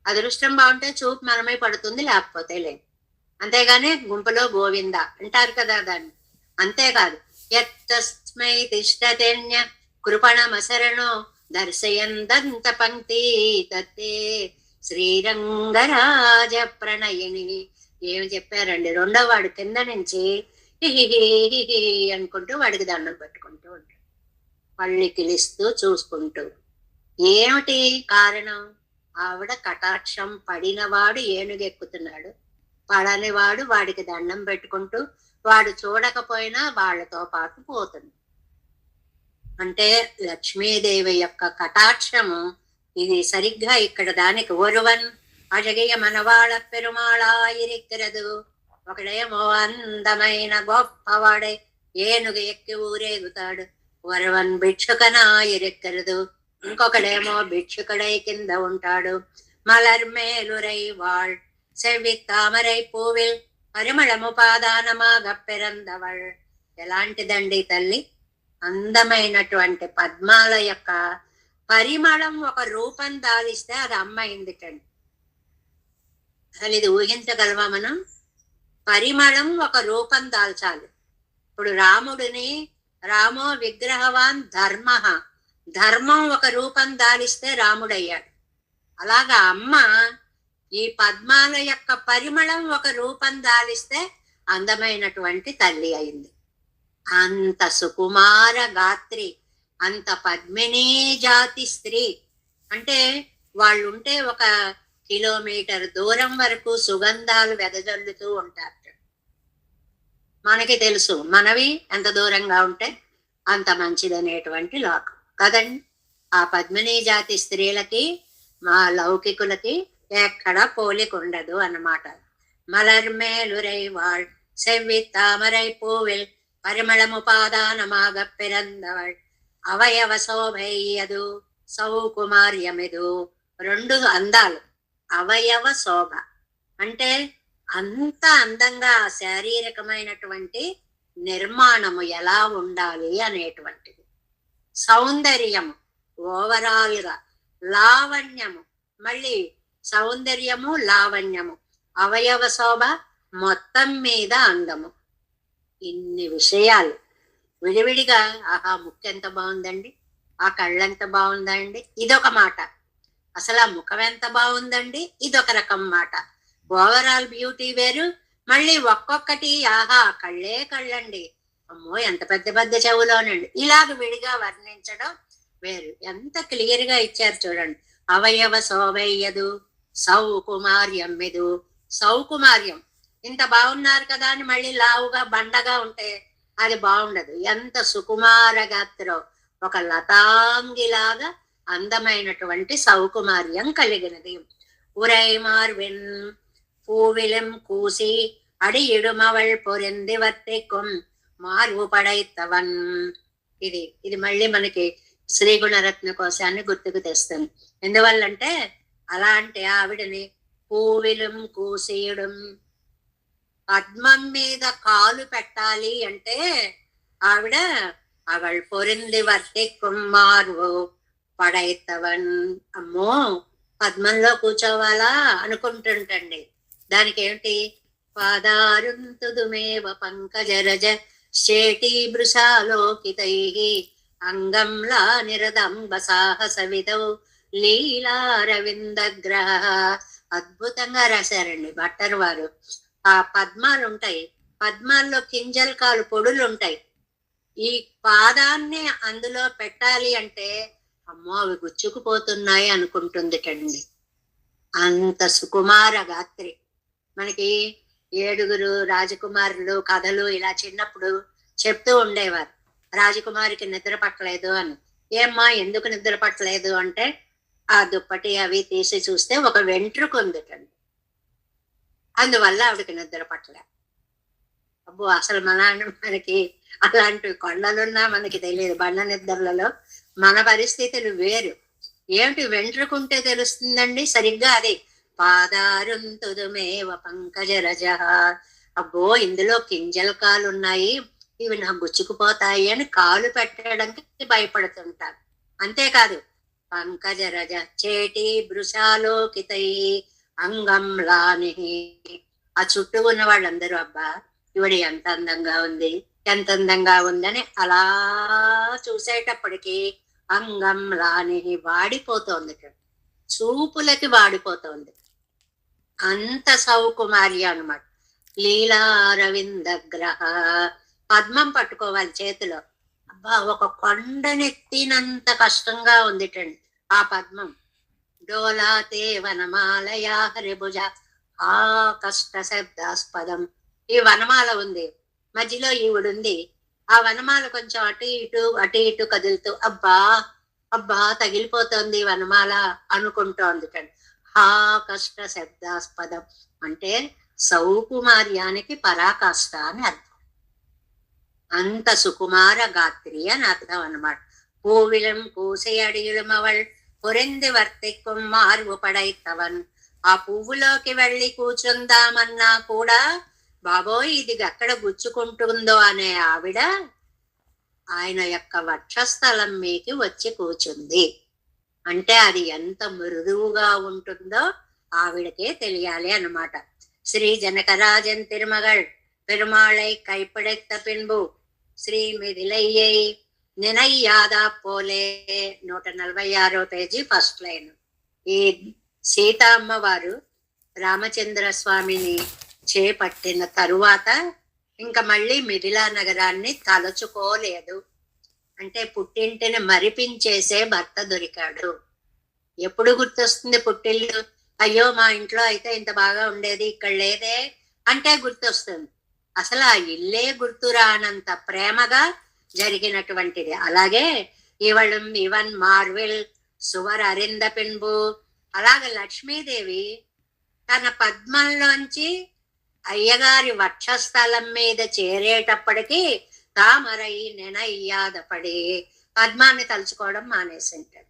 అదృష్టం బాగుంటే చూపు మనమే పడుతుంది, లేకపోతే లేదు. అంతేగాని గుంపులో గోవింద అంటారు కదా దాన్ని. అంతేకాదు యత్తస్మై తిష్టతేన్య కృపణమసరణో దర్శయందంత పంక్తి తత్తే శ్రీరంగరాజ ప్రణయిని. ఏమి చెప్పారండి, రెండో వాడు కింద నుంచి హిహిహి అనుకుంటూ వాడికి దండం పెట్టుకుంటూ ఉంటాడు, పళ్ళికిలిస్తూ చూసుకుంటూ. ఏమిటి కారణం? ఆవిడ కటాక్షం పడినవాడు ఏనుగెక్కుతున్నాడు, పడనివాడు వాడికి దండం పెట్టుకుంటూ వాడు చూడకపోయినా వాళ్ళతో పాటు పోతుంది. అంటే లక్ష్మీదేవి యొక్క కటాక్షము ఇది సరిగ్గా ఇక్కడ దానికి ఒరువన్ అజగియ మనవాళ పెరుమాళాయిరిక్కిరదు. ఒకడేమో అందమైన గొప్పవాడే ఏనుగు ఎక్కి ఊరేగుతాడు, ఒరువన్ భిక్షుకనాయిరిక్కిరదు. ఇంకొకడేమో భిక్షుకడై కింద ఉంటాడు. మలర్మేలురై వాళ్ செவ்வி தாமரை పూవిల్ పరిమళము పాదానమాగ పెరందవళ్. ఎలాంటిదండి తల్లి? అందమైనటువంటి పద్మాల యొక్క పరిమళం ఒక రూపం దాలిస్తే అది అమ్మ అయిందిటండి. అసలు ఇది ఊహించగలవా మనం? పరిమళం ఒక రూపం దాల్చాలి. ఇప్పుడు రాముడిని రామో విగ్రహవాన్ ధర్మ, ధర్మం ఒక రూపం దాలిస్తే రాముడయ్యాడు. అలాగా అమ్మ ఈ పద్మాల యొక్క పరిమళం ఒక రూపం దాలిస్తే అందమైనటువంటి తల్లి అయింది. అంత సుకుమార గాత్రి, అంత పద్మినీ జాతి స్త్రీ. అంటే వాళ్ళు ఉంటే 1 కిలోమీటర్ దూరం వరకు సుగంధాలు వెదజల్లుతూ ఉంటారు. మనకి తెలుసు మనవి ఎంత దూరంగా ఉంటే అంత మంచిదనేటువంటి లోకం కదండి. ఆ పద్మినీ జాతి స్త్రీలకి మా లౌకికులకి ఎక్కడ పోలిక ఉండదు అన్నమాట. మలర్మేలురై వాళ్ செவ்வி தாமரை పూవిల్ పరిమళము పాదానమాగ పెరందవళ్. అవయవ శోభయ్యదు సౌకుమార్యమిదు. 2 అందాలు. అవయవ శోభ అంటే అంత అందంగా శారీరకమైనటువంటి నిర్మాణము ఎలా ఉండాలి అనేటువంటిది. సౌందర్యము ఓవరాల్ గా, లావణ్యము మళ్ళీ సౌందర్యము లావణ్యము, అవయవ శోభ మొత్తం మీద అందము. ఇన్ని విషయాలు విడివిడిగా ఆహా ముక్కు ఎంత బాగుందండి, ఆ కళ్ళెంత బాగుందండి, ఇదొక మాట. అసలు ఆ ముఖం ఎంత బాగుందండి, ఇదొక రకం మాట. ఓవరాల్ బ్యూటీ వేరు. మళ్ళీ ఒక్కొక్కటి ఆహా కళ్ళే కళ్ళండి, అమ్మో ఎంత పెద్ద పెద్ద చెవులోనండి, ఇలాగ విడిగా వర్ణించడం వేరు. ఎంత క్లియర్ గా ఇచ్చారు చూడండి. అవయవ శోభయ్యదు సౌకుమార్యం మిదు. సౌకుమార్యం ఇంత బాగున్నారు కదా అని మళ్ళీ లావుగా బండగా ఉంటే అది బాగుండదు. ఎంత సుకుమార గాత్రో, ఒక లతాంగిలాగా అందమైనటువంటి సౌకుమార్యం కలిగినది. ఉరైమార్విన్ పూవిలం కూసి అడి ఇడుమవళ్ పొరింది వర్తిక్కుం మార్వు పడైతవన్. ఇది మళ్ళీ మనకి శ్రీ గుణరత్న కోశాన్ని గుర్తుకు తెస్తుంది. ఎందువల్లంటే అలాంటి ఆవిడని పూవిలం కూసేయడం, పద్మం మీద కాలు పెట్టాలి అంటే ఆవిడ అవళ్ పొరింది వర్తిక్కుం మార్వు పడైతవన్. అమ్మో పద్మంలో కూర్చోవాలా అనుకుంటుంటండి. దానికి ఏమిటి? పాదారుంతుదుమేవ పంకజరజ శేటీ బృషాలోకితై అంగంలా నిరదంబ సాహస విధౌ లీలారవిందగ్రహ. అద్భుతంగా రాశారండి భట్టర్ వారు. ఆ పద్మాలు ఉంటాయి, పద్మాల్లో కింజల్కాలు పొడులు ఉంటాయి. ఈ పాదాన్ని అందులో పెట్టాలి అంటే అమ్మో అవి గుచ్చుకుపోతున్నాయి అనుకుంటుందిటండి. అంత సుకుమార గాత్రి. మనకి 7 రాజకుమారులు కథలు ఇలా చిన్నప్పుడు చెప్తూ ఉండేవారు. రాజకుమారికి నిద్ర పట్టలేదు అని. ఏమ్మా ఎందుకు నిద్ర పట్టలేదు అంటే ఆ దుప్పటి అవి తీసి చూస్తే ఒక వెంట్రుక ఉందిటండి, అందువల్ల ఆవిడకి నిద్ర పట్టలే. అబ్బో అసలు మనకి అలాంటి కొండలున్నా మనకి తెలియదు. బండ నిద్రలలో మన పరిస్థితులు వేరు. ఏమిటి వెంట్రుకుంటే తెలుస్తుందండి? సరిగ్గా అది పాదారుంతుదుమేవ పంకజరజ. అబ్బో ఇందులో కింజలకాలు ఉన్నాయి, ఇవి నా గుచ్చుకుపోతాయి అని కాలు పెట్టడానికి భయపడుతుంటారు. అంతేకాదు పంకజరజ చేటి భృశాలోకితై అంగం లాని. ఆ చుట్టూ ఉన్న వాళ్ళందరూ అబ్బా ఇవిడ ఎంత అందంగా ఉంది, ఎంత అందంగా ఉందని అలా చూసేటప్పటికి అంగం లాని వాడిపోతోంది, చూపులకి వాడిపోతోంది. అంత సౌకుమారి అనమాట. లీలారవిందగ్రహ, పద్మం పట్టుకోవాలి చేతిలో. అబ్బా ఒక కొండనెత్తినంత కష్టంగా ఉందిటండి ఆ పద్మం. డోలాతే వనమాలయా హరిభుజ ఆ కష్ట శబ్దాస్పదం. ఈ వనమాల ఉంది, మధ్యలో ఈవిడుంది. ఆ వనమాల కొంచెం అటు ఇటు అటు ఇటు కదులుతూ అబ్బా అబ్బా తగిలిపోతుంది వనమాల అనుకుంటోంది కండి. హా కష్ట శబ్దాస్పదం అంటే సౌకుమార్యానికి పరాకాష్ట అని అర్థం. అంత సుకుమార గాత్రి అని అర్థం అన్నమాట. పూవిలం కూసెయడియులం అవள் పొరెంది వర్తిక్కుం మార్వు పడైతవన్. ఆ పువ్వులోకి వెళ్ళి కూర్చుందామన్నా కూడా బాబోయ్ ఇది ఎక్కడ గుచ్చుకుంటుందో అనే ఆవిడ ఆయన యొక్క వక్షస్థలం మీకి వచ్చి కూర్చుంది అంటే అది ఎంత మృదువుగా ఉంటుందో ఆవిడకే తెలియాలి అన్నమాట. శ్రీ జనకరాజన్ తిరుమగళ్ పెరుమాళై కైపడెత్త పిన్బు శ్రీ మిథిలయ్యై నినయ్యాదా పోలే. 146వ పేజీ ఫస్ట్ లైన్. ఈ సీత అమ్మవారు రామచంద్ర స్వామిని చేపట్టిన తరువాత ఇంకా మళ్ళీ మిథిలా నగరాన్ని తలచుకోలేదు. అంటే పుట్టింటిని మరిపించేసే భర్త దొరికాడు. ఎప్పుడు గుర్తొస్తుంది పుట్టిల్లు? అయ్యో మా ఇంట్లో అయితే ఇంత బాగా ఉండేది, ఇక్కడ లేదే అంటే గుర్తొస్తుంది. అసలు ఆ ఇల్లే గుర్తురానంత ప్రేమగా జరిగినటువంటిది. అలాగే ఇవన్ మార్విల్ సువర్ అరింద పిన్బు. అలాగే లక్ష్మీదేవి తన పద్మంలోంచి అయ్యగారి వక్షస్థలం మీద చేరేటప్పటికి తామరై నెనయ్యాదపడి పద్మాన్ని తలుచుకోవడం మానేసింటాడు,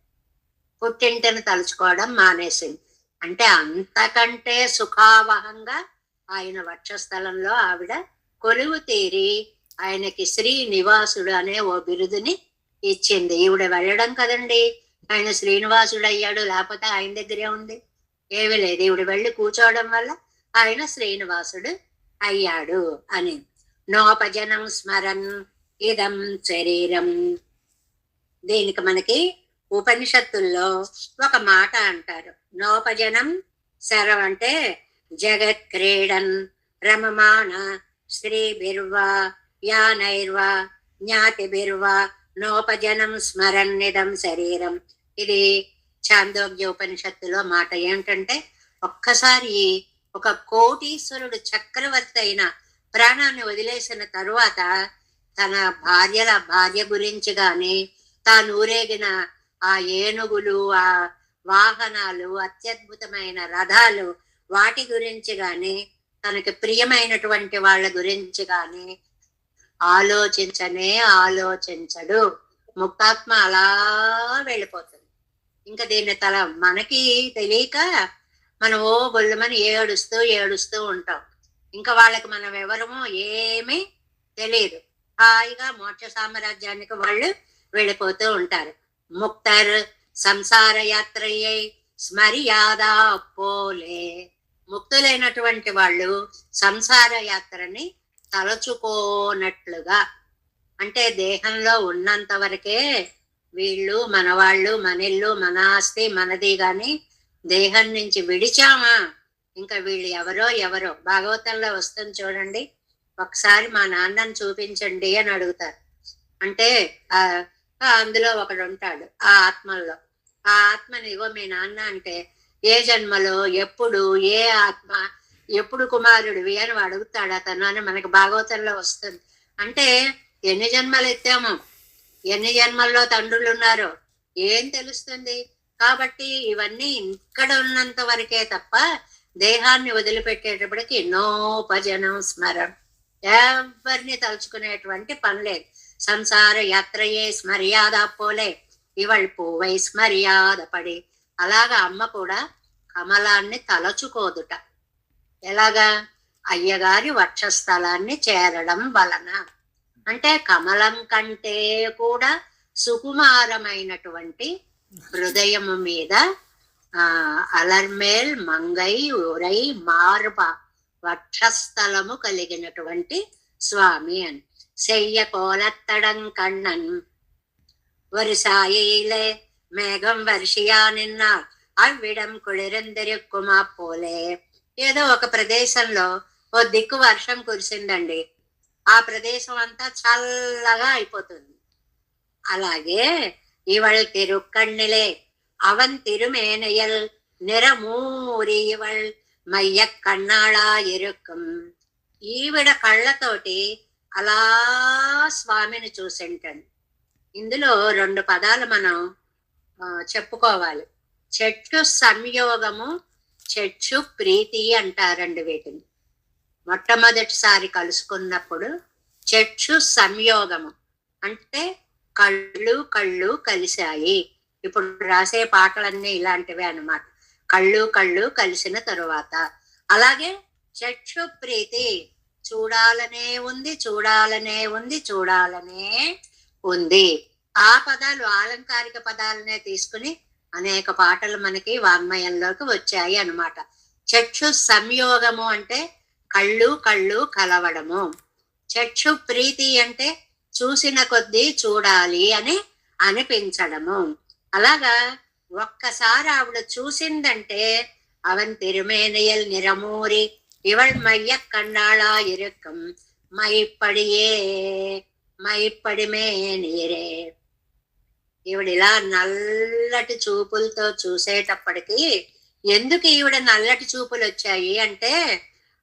పుట్టింటిని తలుచుకోవడం మానేసింది. అంటే అంతకంటే సుఖావహంగా ఆయన వక్షస్థలంలో ఆవిడ కొలువు తీరి ఆయనకి శ్రీనివాసుడు అనే ఓ బిరుదుని ఇచ్చింది. ఈవిడ వెళ్ళడం కదండి ఆయన శ్రీనివాసుడు అయ్యాడు, లేకపోతే ఆయన దగ్గరే ఉంది ఏమీ లేదు. ఈవిడ వెళ్ళి కూర్చోవడం వల్ల ఆయన శ్రీనివాసుడు అయ్యాడు అని. నోపజనం స్మరన్ ఇదం శరీరం. దీనికి మనకి ఉపనిషత్తుల్లో ఒక మాట అంటారు. నోపజనం శరం అంటే జగత్ క్రీడన్ రమమాణ శ్రీభిర్వా యానైర్వా జ్ఞాతిభిర్వా నోపజనం స్మరన్నిదం శరీరం. ఇది చాందోగ్య ఉపనిషత్తులో మాట. ఏంటంటే ఒక్కసారి ఒక కోటీశ్వరుడు చక్రవర్తి అయిన ప్రాణాన్ని వదిలేసిన తరువాత తన భార్య గురించి గాని, తాను ఊరేగిన ఆ ఏనుగులు, ఆ వాహనాలు, అత్యద్భుతమైన రథాలు, వాటి గురించి గాని, తనకి ప్రియమైనటువంటి వాళ్ళ గురించి గాని ఆలోచించడు. ముక్తాత్మ అలా వెళ్ళిపోతుంది. ఇంకా దీన్ని మనకి తెలియక మనం ఓ గొల్లమని ఏడుస్తూ ఉంటాం. ఇంకా వాళ్ళకి మనం ఎవరమో ఏమీ తెలియదు. హాయిగా మోక్ష సామ్రాజ్యానికి వాళ్ళు వెళ్ళిపోతూ ఉంటారు. ముక్తర్ సంసార యాత్రయ్యై స్మర్యాదా పోలే. ముక్తులైనటువంటి వాళ్ళు సంసార యాత్రని తలచుకోనట్లుగా, అంటే దేహంలో ఉన్నంత వరకే వీళ్ళు మనవాళ్ళు, మనిల్లు, మన ఆస్తి మనది. గాని దేహం నుంచి విడిచామా ఇంకా వీళ్ళు ఎవరో. భాగవతంలో వస్తుంది చూడండి, ఒకసారి మా నాన్నని చూపించండి అని అడుగుతారు. అంటే అందులో ఒకడు ఉంటాడు ఆ ఆత్మల్లో. ఆ ఆత్మని ఇగో మీ నాన్న అంటే ఏ జన్మలో ఎప్పుడు ఏ ఆత్మ ఎప్పుడు కుమారుడివి అని అడుగుతాడు అతను అని మనకి భాగవతంలో వస్తుంది. అంటే ఎన్ని జన్మలు ఎత్తామో, ఎన్ని జన్మల్లో తండ్రులు ఉన్నారో ఏం తెలుస్తుంది. కాబట్టి ఇవన్నీ ఇక్కడ ఉన్నంత వరకే తప్ప దేహాన్ని వదిలిపెట్టేటప్పటికి నోపజనం స్మరం, ఎవరిని తలుచుకునేటువంటి పని లేదు. సంసార యాత్రయే స్మర్యాద పోలే ఇవళ్ పూవై స్మర్యాద పడి. అలాగా అమ్మ కూడా కమలాన్ని తలచుకోదుట. ఎలాగా? అయ్యగారి వక్షస్థలాన్ని చేరడం వలన. అంటే కమలం కంటే కూడా సుకుమారమైనటువంటి హృదయము మీద అలర్మేల్ మంగై ఉరై మార్బ వక్షస్థలము కలిగినటువంటి స్వామి అని. செய்ய கோலத்தடங் கண்ணன் ஒரு சாயிலே మేఘం వర్షియా నిన్నార్ అవ్విడం కుళిరందరిక్కుమా పోలే. ఏదో ఒక ప్రదేశంలో ఓ దిక్కు వర్షం కురిసిందండి, ఆ ప్రదేశం అంతా చల్లగా అయిపోతుంది. అలాగే ఇవళ్ తిరుక్కణ్ణిలే అవన్ తిరుమేనయల్ నిరమూరి ఇవళ్ మయ్య కన్నాళా ఇరుక్కం. ఈవిడ కళ్ళతోటి అలా స్వామిని చూసింటండి. ఇందులో 2 పదాలు మనం చెప్పుకోవాలి. చెట్టు సంయోగము, చెట్టు ప్రీతి అంటారండి వీటిని. మొట్టమొదటిసారి కలుసుకున్నప్పుడు చెట్టు సంయోగము అంటే కళ్ళు కళ్ళు కలిశాయి. ఇప్పుడు రాసే పాటలన్నీ ఇలాంటివే అన్నమాట, కళ్ళు కళ్ళు కలిసిన తరువాత. అలాగే చెట్టు ప్రీతి, చూడాలనే ఉంది, చూడాలనే ఉంది, చూడాలనే ఉంది. ఆ పదాలు ఆలంకారిక పదాలనే తీసుకుని అనేక పాటలు మనకి వాంగ్మయంలోకి వచ్చాయి అన్నమాట. చక్షు సంయోగము అంటే కళ్ళు కళ్ళు కలవడము. చక్షు ప్రీతి అంటే చూసిన కొద్దీ చూడాలి అని అనిపించడము. అలాగా ఒక్కసారి ఆవిడ చూసిందంటే అవన్ తిరుమేనయల్ నిరమూరి ఇవళ్ మయ్య కన్నాళా ఇరుక్కం మైపడియే మైపడిమే నీరే. ఈవిడ ఇలా నల్లటి చూపులతో చూసేటప్పటికి, ఎందుకు ఈవిడ నల్లటి చూపులు వచ్చాయి అంటే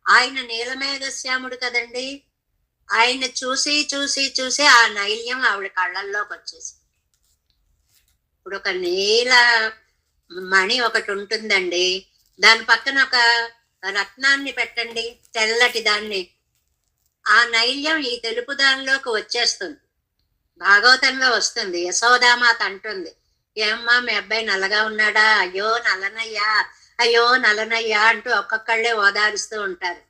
ఆయన నీలమేఘశ్యాముడు కదండి. ఆయన చూసి చూసి చూసి ఆ నైల్యం ఆవిడ కళ్ళల్లోకి వచ్చేసి. ఇప్పుడు ఒక నీల మణి ఒకటి ఉంటుందండి, దాని పక్కన ఒక రత్నాన్ని పెట్టండి, తెల్లటి దాన్ని, ఆ నైల్యం ఈ తెలుపు దానిలోకి వచ్చేస్తుంది. భాగవతంలో వస్తుంది, యశోదామాత అంటుంది, ఏమ్మా మీ అబ్బాయి నల్లగా ఉన్నాడా, అయ్యో నల్లనయ్యా, అయ్యో నల్లనయ్యా అంటూ ఒక్కొక్కళ్ళే ఓదారుస్తూ ఉంటారు.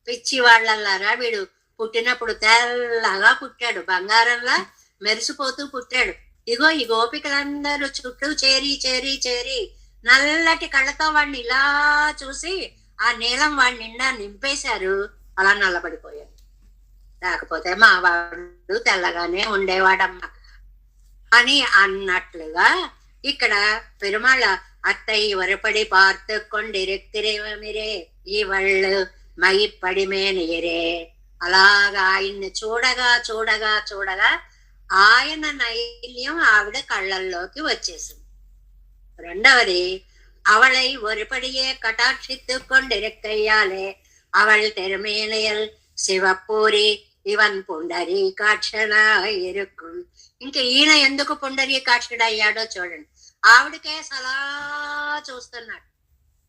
పిచ్చి వాళ్ళల్లారా, వీడు పుట్టినప్పుడు తెల్లగా పుట్టాడు, బంగారంలా మెరిసిపోతూ పుట్టాడు. ఇగో ఈ గోపికలందరూ చుట్టూ చేరి చేరి చేరి నల్లటి కళ్ళతో వాడిని ఇలా చూసి ఆ నీలం వాడి నిండా నింపేశారు, అలా నల్లబడిపోయాడు. లేకపోతే మా వాడు తెల్లగానే ఉండేవాడమ్మా అని అన్నట్లుగా ఇక్కడ పెరుమాళ అత్తై వరపడి పార్த்து కొండిరెక్తిరేమిరే ఇవళ్ళు మైపడిమే నీరే. అలాగా ఆయన్ని చూడగా చూడగా చూడగా ఆయన నైల్యం ఆవిడ కళ్ళల్లోకి వచ్చేసింది. రెండవది, அவளை ஒருபடியே கட்டாட்சித்து கொண்டிருக்கையாலே அவள் தெருமேலையல் சிவப்பூரி ఇవన్ పుండరీకాక్షుడై ఇరుక్కుం. ఇంకా ఈయన ఎందుకు పుండరీకాక్షుడయ్యాడో చూడండి. ఆవిడకే సలా చూస్తున్నాడు.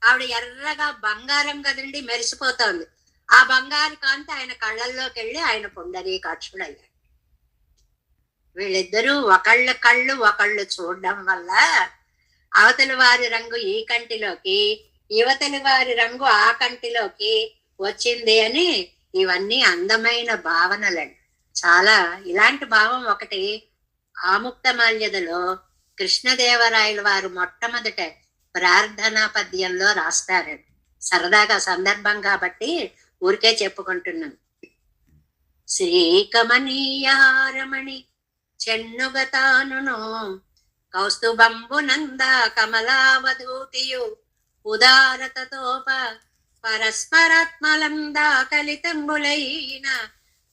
ఆవిడ ఎర్రగా బంగారం కదండి, మెరిసిపోతోంది. ఆ బంగారు కాంతి ఆయన కళ్ళల్లోకి వెళ్ళి ఆయన పుండరీకాక్షుడయ్యాడు. వీళ్ళిద్దరూ ఒకళ్ళ కళ్ళు ఒకళ్ళు చూడడం వల్ల అవతలి వారి రంగు ఈ కంటిలోకి, యువతలి వారి రంగు ఆ కంటిలోకి వచ్చింది అని ఇవన్నీ అందమైన భావనలండి. చాలా ఇలాంటి భావం ఒకటి ఆముక్తమాల్యదలో కృష్ణదేవరాయల వారు మొట్టమొదట ప్రార్థనా పద్యంలో రాస్తారండి. సరదాగా సందర్భం కాబట్టి ఊరికే చెప్పుకుంటున్నాను. శ్రీకమనీయారమణి చెన్నుగతానును కౌస్తుభంబు నంద కమలావధూతియు ఉదారతతోప పరస్పరాత్మలందా కలితంబులైన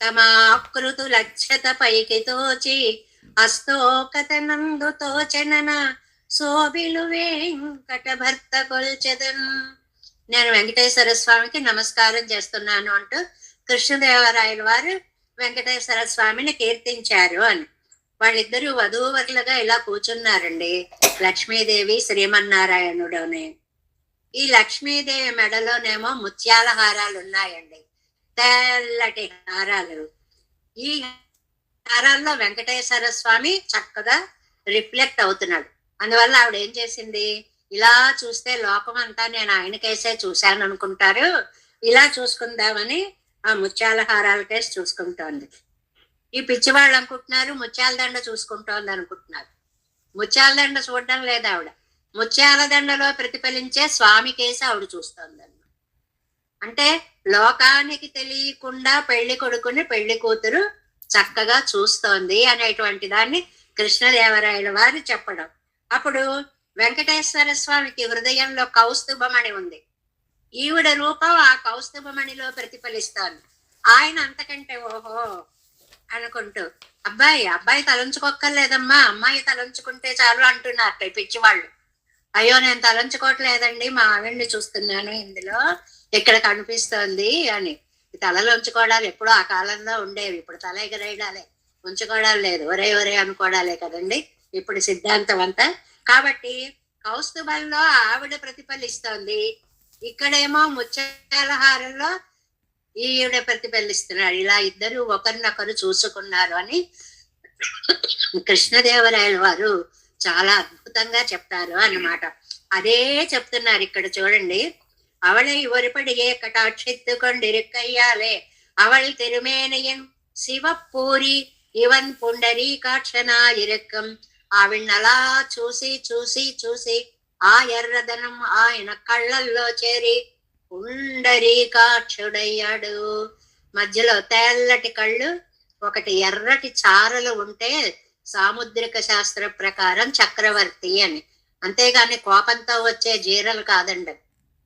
తమాకృతు లక్ష్యత పైకి తోచి అస్తోకతనందు తోచనన శోభిలు వెంకట భర్త కొల్చెదన్. నేను వెంకటేశ్వర స్వామికి నమస్కారం చేస్తున్నాను అంటూ కృష్ణదేవరాయల వారు వెంకటేశ్వర స్వామిని కీర్తించారు అని. వాళ్ళిద్దరూ వధూవరులుగా ఇలా కూర్చున్నారండి, లక్ష్మీదేవి శ్రీమన్నారాయణుడునే. ఈ లక్ష్మీదేవి మెడలోనేమో ముత్యాల హారాలు ఉన్నాయండి, తెల్లటి హారాలు. ఈ హారాల్లో వెంకటేశ్వర స్వామి చక్కగా రిఫ్లెక్ట్ అవుతున్నాడు. అందువల్ల ఆవిడ ఏం చేసింది, ఇలా చూస్తే లోకం అంతా నేను ఆయనకేసే చూశాను అనుకుంటారు. ఇలా చూసుకుందామని ఆ ముత్యాల హారాల కేసు చూసుకుంటోంది. ఈ పిచ్చి వాళ్ళు అనుకుంటున్నారు ముత్యాల దండ చూసుకుంటోంది అనుకుంటున్నారు. ముత్యాల దండ చూడడం లేదు ఆవిడ. ముత్యాల దండలో ప్రతిఫలించే స్వామి కేసు ఆవిడ చూస్తోంది. అంటే లోకానికి తెలియకుండా పెళ్లి కొడుకుని పెళ్లి కూతురు చక్కగా చూస్తోంది అనేటువంటి దాన్ని కృష్ణదేవరాయల వారు చెప్పడం. అప్పుడు వెంకటేశ్వర స్వామికి హృదయంలో కౌస్తుభమణి ఉంది. ఈవిడ రూపం ఆ కౌస్తుభమణిలో ప్రతిఫలిస్తోంది. ఆయన అంతకంటే ఓహో అనుకుంటూ అబ్బాయి తలంచుకోక్కర్లేదమ్మా, అమ్మాయి తలంచుకుంటే చాలు అంటున్నారు పిచ్చివాళ్ళు. అయ్యో నేను తలంచుకోవట్లేదండి, మా ఆవిడ్ని చూస్తున్నాను ఇందులో, ఇక్కడ కనిపిస్తోంది అని. తలలు ఉంచుకోవడాలు ఎప్పుడో ఆ కాలంలో ఉండేవి, ఇప్పుడు తల ఎగరేయడాలే, ఉంచుకోవడాలు లేదు, ఒరే అనుకోవడాలే కదండి ఇప్పుడు సిద్ధాంతం అంతా. కాబట్టి కౌస్తుభంలో ఆవిడ ప్రతిఫలిస్తోంది, ఇక్కడేమో ముత్యాలహారంలో ఈవిడ ప్రతిఫలిస్తున్నాడు. ఇలా ఇద్దరు ఒకరినొకరు చూసుకున్నారు అని కృష్ణదేవరాయల వారు చాలా అద్భుతంగా చెప్తారు అన్నమాట. అదే చెప్తున్నారు ఇక్కడ చూడండి. அவளை ஒருபடியே கட்டாட்சித்து கொண்டிருக்கையாலே அவள் திருமேனையின் சிவப்பூரி இவன் పుండరీకాక్షనాయిరకం ఆవిడ్ని అలా చూసి చూసి చూసి ఆ ఎర్రదనం ఆయన కళ్ళల్లో చేరి పుండరీకాక్షుడయ్యాడు. మధ్యలో తెల్లటి కళ్ళు, ఒకటి ఎర్రటి చారలు ఉంటే సాముద్రిక శాస్త్ర ప్రకారం చక్రవర్తి అని. అంతేగాని కోపంతో వచ్చే జీరలు కాదండి.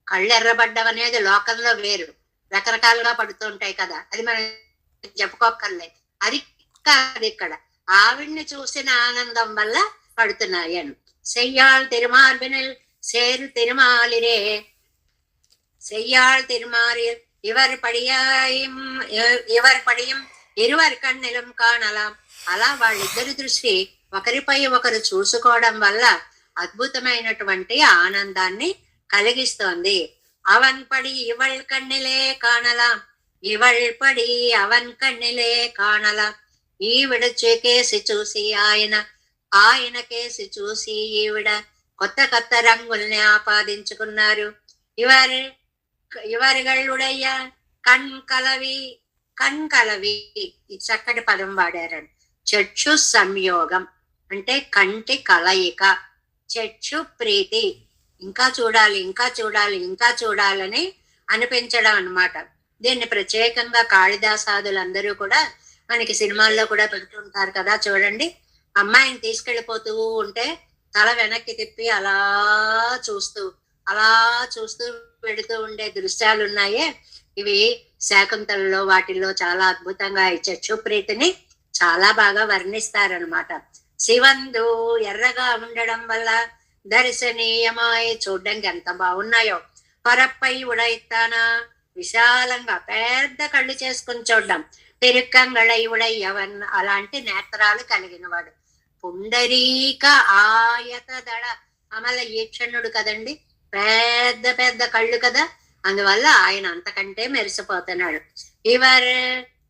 కళ్ళు ఎర్రబడ్డం అనేది లోకంలో వేరు, రకరకాలుగా పడుతుంటాయి కదా, అది మనం చెప్పుకోక్కర్లేదు. అది కాదు, ఇక్కడ ఆవిడ్ని చూసిన ఆనందం వల్ల పడుతున్నాయి అని. செய்யாள் திருமார்பினில் சேரு திருமாலிரே செய்யாள் திருமாரில் இவர் படியும் ఇరువరి కన్నెలం కానలాం. అలా వాళ్ళిద్దరి దృష్టి ఒకరిపై ఒకరు చూసుకోవడం వల్ల అద్భుతమైనటువంటి ఆనందాన్ని కలిగిస్తోంది. అవన్ పడి ఇవళ్ కన్నెలే కానలాం, ఇవళ్ పడి అవన్ కన్నెలే కానలాం. ఈవిడ కేసి చూసి ఆయన కేసి చూసి ఈవిడ కొత్త కొత్త రంగుల్ని ఆపాదించుకున్నారు. ఇవరిగళ్ళుడయ్య కణ్కలవి ఈ చక్కటి పదం వాడారండి. చక్షు సంయోగం అంటే కంటి కలయిక, చక్షు ప్రీతి, ఇంకా చూడాలి ఇంకా చూడాలి ఇంకా చూడాలని అనిపించడం అన్నమాట. దీన్ని ప్రత్యేకంగా కాళిదాసాదులందరూ కూడా మనకి సినిమాల్లో కూడా పెడుతుంటారు కదా. చూడండి, అమ్మాయిని తీసుకెళ్ళిపోతూ ఉంటే తల వెనక్కి తిప్పి అలా చూస్తూ పెడుతూ ఉండే దృశ్యాలు ఉన్నాయే, ఇవి శాకుంతలలో వాటిల్లో చాలా అద్భుతంగా ఈ చక్షు ప్రీతిని చాలా బాగా వర్ణిస్తారనమాట. శివందు ఎర్రగా ఉండడం వల్ల దర్శనీయమాయి, చూడ్డానికి ఎంత బాగున్నాయో. పరప్పై ఉడైతానా, విశాలంగా పెద్ద కళ్ళు చేసుకుని చూడ్డం. తిరుక్కంగళై ఉడయ్యవన్, అలాంటి నేత్రాలు కలిగిన వాడు. పుండరీక ఆయత దళ, అమల ఈక్షణుడు కదండి, పెద్ద పెద్ద కళ్ళు కదా, అందువల్ల ఆయన అంతకంటే మెరిసిపోతున్నాడు. ఇవర్